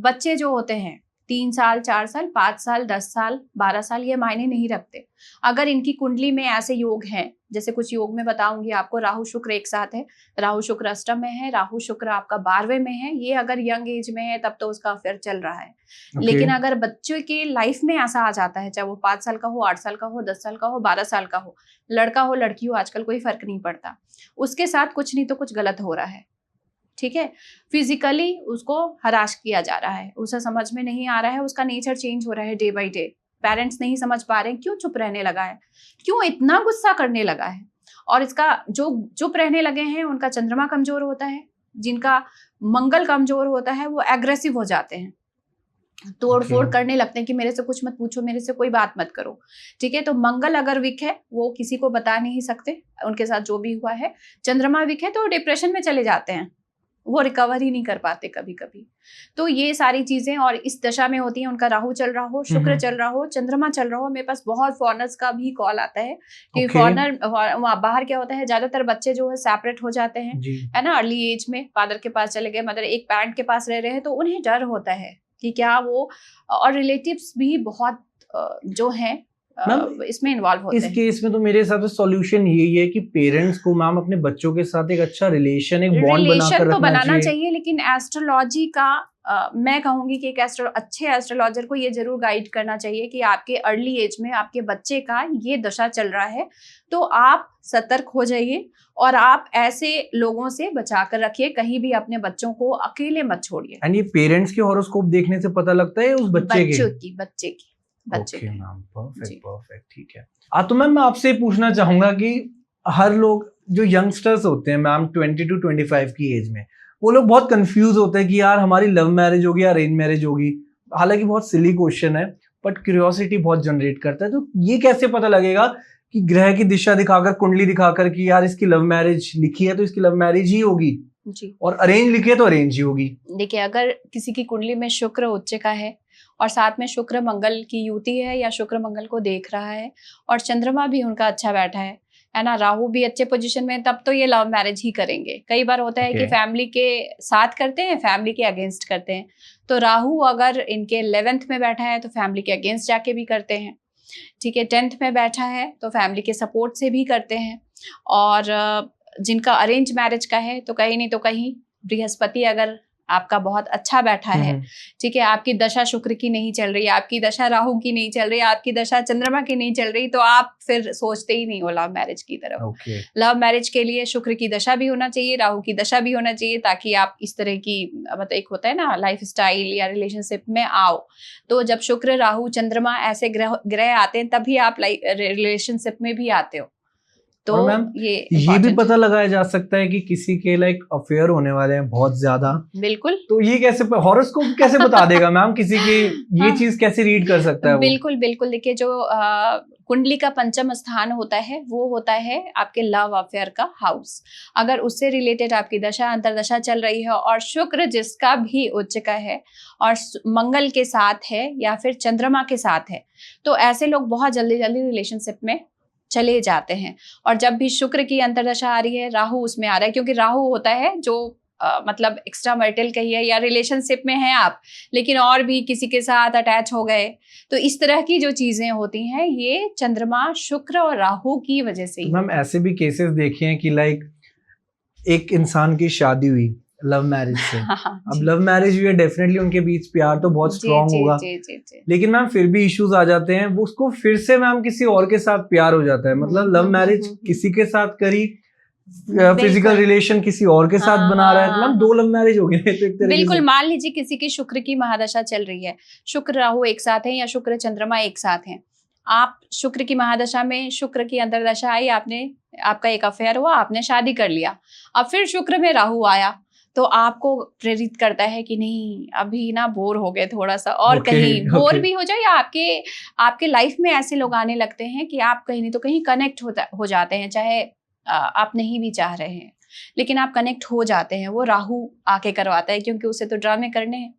बच्चे जो होते हैं 3 साल, 4 साल, 5 साल, 10 साल, 12 साल, ये मायने नहीं रखते। अगर इनकी कुंडली में ऐसे योग हैं, जैसे कुछ योग में बताऊंगी आपको, राहु शुक्र एक साथ है, राहु शुक्र अष्टम में है, राहु शुक्र आपका 12वें में है, ये अगर यंग एज में है तब तो उसका अफेयर चल रहा है। लेकिन अगर बच्चे के लाइफ में ऐसा आ जाता है, चाहे वो 5 साल का हो, 8 साल का हो, 10 साल का हो, 12 साल का हो, लड़का हो लड़की हो, आजकल कोई फर्क नहीं पड़ता, उसके साथ कुछ नहीं तो कुछ गलत हो रहा है। ठीक है, फिजिकली उसको हराश किया जा रहा है, उसे समझ में नहीं आ रहा है, उसका नेचर चेंज हो रहा है डे बाय डे। पेरेंट्स नहीं समझ पा रहे हैं क्यों चुप रहने लगा है, क्यों इतना गुस्सा करने लगा है। और इसका जो चुप रहने लगे हैं उनका चंद्रमा कमजोर होता है, जिनका मंगल कमजोर होता है वो एग्रेसिव हो जाते हैं, तोड़ फोड़ करने लगते हैं कि मेरे से कुछ मत पूछो, मेरे से कोई बात मत करो। ठीक है, तो मंगल अगर वीक है वो किसी को बता नहीं सकते उनके साथ जो भी हुआ है। चंद्रमा वीक है तो डिप्रेशन में चले जाते हैं, वो रिकवर ही नहीं कर पाते कभी कभी। तो ये सारी चीजें और इस दशा में होती हैं। उनका राहु चल रहा हो, शुक्र चल रहा हो, चंद्रमा चल रहा हो। मेरे पास बहुत फॉरनर्स का भी कॉल आता है कि फॉरनर बाहर क्या होता है, ज्यादातर बच्चे जो है सेपरेट हो जाते हैं, है ना, अर्ली एज में फादर के पास चले गए, मदर एक पेरेंट के पास रह रहे हैं, तो उन्हें डर होता है कि क्या वो, और रिलेटिव्स भी बहुत जो है इसमें इन्वॉल्व होते हैं। इस केस में तो मेरे हिसाब से सॉल्यूशन यही है कि पेरेंट्स को मैम अपने बच्चों के साथ एक अच्छा रिलेशन, एक बॉन्ड बनाकर तो बनाना चाहिए। लेकिन एस्ट्रोलॉजी का मैं कहूंगी कि एक अच्छे एस्ट्रोलॉजर को ये जरूर गाइड करना चाहिए कि आपके अर्ली एज में आपके बच्चे का ये दशा चल रहा है, तो आप सतर्क हो जाइए और आप ऐसे लोगों से बचा कर रखिए, कहीं भी अपने बच्चों को अकेले मत छोड़िए। एंड ये पेरेंट्स के हॉरोस्कोप देखने से पता लगता है उस बच्चे के? ओके मैम, परफेक्ट, ठीक है। तो मैम मैं आपसे पूछना चाहूंगा कि हर लोग जो यंगस्टर्स होते हैं मैम 20 to 25 की एज में, वो लोग बहुत कंफ्यूज होते हैं कि यार हमारी लव मैरिज होगी या अरेंज मैरिज होगी। हालांकि बहुत सिली क्वेश्चन है बट क्यूरियोसिटी बहुत जनरेट करता है। तो ये कैसे पता लगेगा कि ग्रह की दिशा दिखाकर, कुंडली दिखाकर कि यार इसकी लव मैरिज लिखी है तो इसकी लव मैरिज ही होगी जी। और अरेंज लिखी है तो अरेंज ही होगी। देखिए, अगर किसी की कुंडली में शुक्र उच्च का है और साथ में शुक्र मंगल की युति है या शुक्र मंगल को देख रहा है और चंद्रमा भी उनका अच्छा बैठा है ना, राहु भी अच्छे पोजीशन में, तब तो ये लव मैरिज ही करेंगे। कई बार होता है कि फैमिली के साथ करते हैं, फैमिली के अगेंस्ट करते हैं। तो राहु अगर इनके 11th में बैठा है तो फैमिली के अगेंस्ट जाके भी करते हैं, ठीक है। 10th में बैठा है तो फैमिली के सपोर्ट से भी करते हैं। और जिनका अरेंज मैरिज का है तो कहीं नहीं तो कहीं बृहस्पति अगर आपका बहुत अच्छा बैठा है, ठीक है, आपकी दशा शुक्र की नहीं चल रही, आपकी दशा राहु की नहीं चल रही, आपकी दशा चंद्रमा की नहीं चल रही, तो आप फिर सोचते ही नहीं हो लव मैरिज की तरफ। लव मैरिज के लिए शुक्र की दशा भी होना चाहिए, राहु की दशा भी होना चाहिए, ताकि आप इस तरह की, मतलब एक होता है ना लाइफ स्टाइल या रिलेशनशिप में आओ। तो जब शुक्र राहु चंद्रमा ऐसे ग्रह आते हैं तभी आप रिलेशनशिप में भी आते हो। तो और मैम ये भी पता लगाया जा सकता है कि किसी के लाइक अफेयर होने वाले हैं बहुत ज्यादा। बिल्कुल। तो ये कैसे, हॉरोस्कोप कैसे बता देगा मैम किसी की ये चीज कैसे रीड कर सकता है वो? बिल्कुल बिल्कुल। देखिए, जो कुंडली का पंचम स्थान होता है वो होता है आपके लव अफेयर का हाउस। अगर उससे रिलेटेड आपकी दशा अंतरदशा चल रही है और शुक्र जिसका भी उच्च का है और मंगल के साथ है या फिर चंद्रमा के साथ है, तो ऐसे लोग बहुत जल्दी जल्दी रिलेशनशिप में चले जाते हैं। और जब भी शुक्र की अंतरदशा आ रही है, राहु उसमें आ रहा है, क्योंकि राहु होता है जो मतलब एक्स्ट्रा मैरिटल कहिए या रिलेशनशिप में हैं आप लेकिन और भी किसी के साथ अटैच हो गए, तो इस तरह की जो चीजें होती हैं ये चंद्रमा शुक्र और राहु की वजह से ही। मैम ऐसे भी केसेस देखे हैं कि लाइक एक इंसान की शादी हुई लव मैरिज से, अब लव मैरिज हुई है, डेफिनेटली उनके बीच प्यार तो बहुत स्ट्रांग होगा, लेकिन मैम फिर भी इश्यूज आ जाते हैं, वो उसको फिर से मैम किसी और के साथ प्यार हो जाता है। मतलब लव मैरिज किसी के साथ करी, फिजिकल रिलेशन किसी और के साथ बना रहा है, तो मैम दो लव मैरिज हो गई तो एक तरीके बिल्कुल। मान लीजिए किसी की शुक्र की महादशा चल रही है, शुक्र राहु एक साथ है या शुक्र चंद्रमा एक साथ है, आप शुक्र की महादशा में शुक्र की अंतरदशा आई, आपका एक अफेयर हुआ, आपने शादी कर लिया, अब फिर शुक्र में राहु आया तो आपको प्रेरित करता है कि नहीं अभी ना बोर हो गए थोड़ा सा और कहीं बोर भी हो जाए, या आपके लाइफ में ऐसे लोग आने लगते हैं कि आप कहीं नहीं तो कहीं कनेक्ट हो जाते हैं, चाहे आप नहीं भी चाह रहे हैं लेकिन आप कनेक्ट हो जाते हैं। वो राहु आके करवाता है क्योंकि उसे तो ड्रामे करने हैं।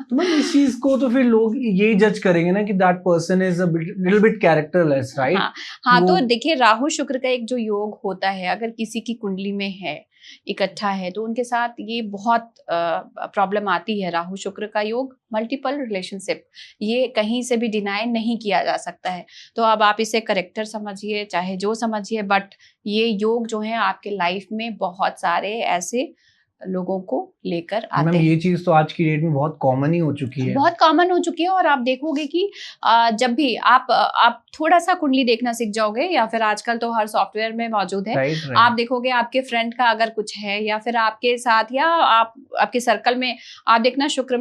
तो मैम इस चीज को तो फिर लोग ये जज करेंगे ना कि that person is a little bit characterless, right? हाँ तो देखिए, राहु शुक्र का एक जो योग होता है अगर किसी की कुंडली में है, इकट्ठा है, तो उनके साथ ये बहुत प्रॉब्लम आती है। राहु शुक्र का योग, मल्टीपल रिलेशनशिप, ये कहीं से भी डिनाई नहीं किया जा सकता है। तो अब आप इसे करेक्टर समझिए चाहे जो समझिए, बट ये योग जो है आपके लाइफ में बहुत सारे ऐसे लोगों को लेकर आते हैं। ये चीज तो आज की डेट में बहुत कॉमन ही हो चुकी है, बहुत कॉमन हो चुकी है। और आप देखोगे कि जब भी आप थोड़ा सा कुंडली देखना सीख जाओगे, या फिर आजकल तो हर सॉफ्टवेयर में मौजूद है, right. आप देखोगे आपके फ्रेंड का अगर कुछ है या फिर आपके साथ या आपके सर्कल में, आप देखना शुक्र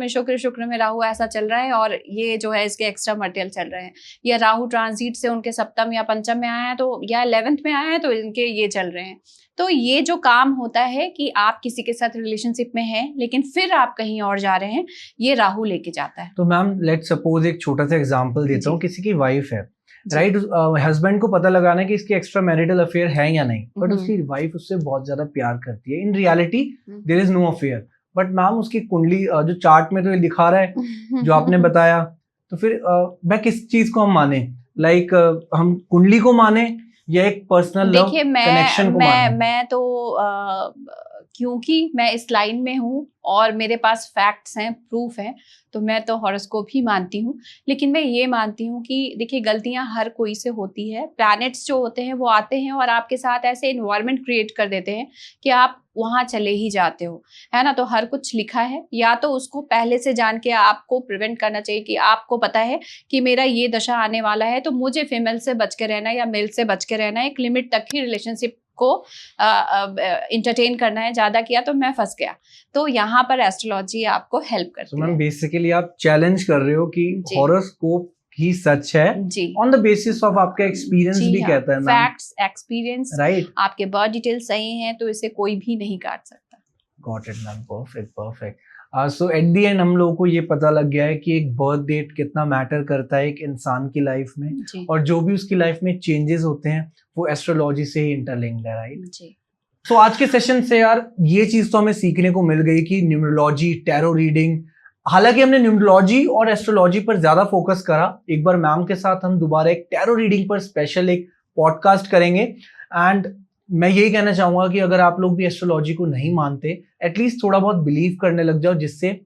में राहु ऐसा चल रहा है और ये जो है इसके एक्स्ट्रा मटेरियल चल रहे हैं, या राहु ट्रांजिट से उनके सप्तम या पंचम में आया है तो, या 11th में आया है तो इनके ये चल रहे हैं। तो ये जो काम होता है कि आप किसी के साथ रिलेशनशिप में हैं लेकिन फिर आप कहीं और जा रहे हैं, ये राहु लेके जाता है। तो मैम लेट्स सपोज एक छोटा सा एग्जांपल देता हूँ, किसी की वाइफ है, राइट, हस्बैंड को पता लगाना है कि इसकी एक्स्ट्रा मैरिटल अफेयर है या नहीं, बट उसकी वाइफ उससे बहुत ज्यादा प्यार करती है, in reality there is no affair, but ma'am उसकी कुंडली जो चार्ट में तो ये दिखा रहा है जो आपने बताया, तो फिर मैं किस चीज को हम माने, लाइक हम कुंडली को माने या एक पर्सनल लव कनेक्शन को माने? मैं तो क्योंकि मैं इस लाइन में हूँ और मेरे पास फैक्ट्स हैं, प्रूफ हैं, तो मैं तो हॉरोस्कोप ही मानती हूँ। लेकिन मैं ये मानती हूँ कि देखिए, गलतियाँ हर कोई से होती है। प्लैनेट्स जो होते हैं वो आते हैं और आपके साथ ऐसे एनवायरनमेंट क्रिएट कर देते हैं कि आप वहाँ चले ही जाते हो, है ना। तो हर कुछ लिखा है, या तो उसको पहले से जान के आपको प्रिवेंट करना चाहिए कि आपको पता है कि मेरा ये दशा आने वाला है तो मुझे फीमेल से बच के रहना या मेल से बच के रहना, एक लिमिट तक ही रिलेशनशिप को इंटरटेन करना है, ज्यादा किया तो मैं फंस गया। तो यहाँ पर एस्ट्रोलॉजी आपको हेल्प करती है। मैम बेसिकली आप चैलेंज कर रहे हो कि हॉरोस्कोप ही सच है ऑन द बेसिस ऑफ आपका एक्सपीरियंस भी कहता है, फैक्ट्स, एक्सपीरियंस, राइट, आपके बर्थ डिटेल सही हैं तो इसे कोई भी नहीं काट सकता। Got it ma'am, perfect. So at the end हम लोगों को ये पता लग गया है कि एक बर्थ डेट कितना मैटर करता है एक इंसान की लाइफ में, जी और जो भी उसकी लाइफ में चेंजेस होते हैं वो एस्ट्रोलॉजी से ही इंटरलिंक्ड है, राइट? जी तो आज के सेशन से यार ये चीज तो हमें सीखने को मिल गई कि न्यूमरोलॉजी, टैरो रीडिंग, हालांकि हमने न्यूमरोलॉजी और एस्ट्रोलॉजी पर ज्यादा फोकस करा, एक बार मैम के साथ हम दोबारा एक टैरो रीडिंग पर स्पेशल एक पॉडकास्ट करेंगे। एंड मैं यही कहना चाहूंगा कि अगर आप लोग भी एस्ट्रोलॉजी को नहीं मानते, एटलीस्ट थोड़ा बहुत बिलीव करने लग जाओ, जिससे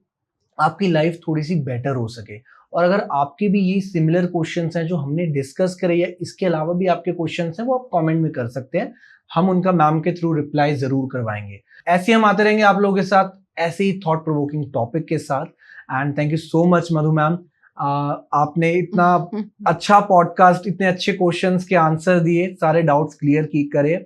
आपकी लाइफ थोड़ी सी बेटर हो सके। और अगर आपके भी ये सिमिलर क्वेश्चंस हैं जो हमने डिस्कस करे या इसके अलावा भी आपके क्वेश्चंस हैं, वो आप कमेंट में कर सकते हैं, हम उनका मैम के थ्रू रिप्लाई जरूर करवाएंगे। ऐसे हम आते रहेंगे आप लोगों के साथ ऐसे ही थॉट प्रोवोकिंग टॉपिक के साथ। And thank you so much Madhu ma'am, आपने इतना अच्छा पॉडकास्ट, इतने अच्छे क्वेश्चंस के आंसर दिए, सारे डाउट्स क्लियर करे।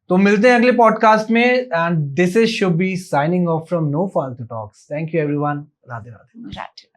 तो मिलते हैं अगले पॉडकास्ट में। And this is Shubhi signing off from no फालतू talks. Thank you everyone. Radhe Radhe. Right.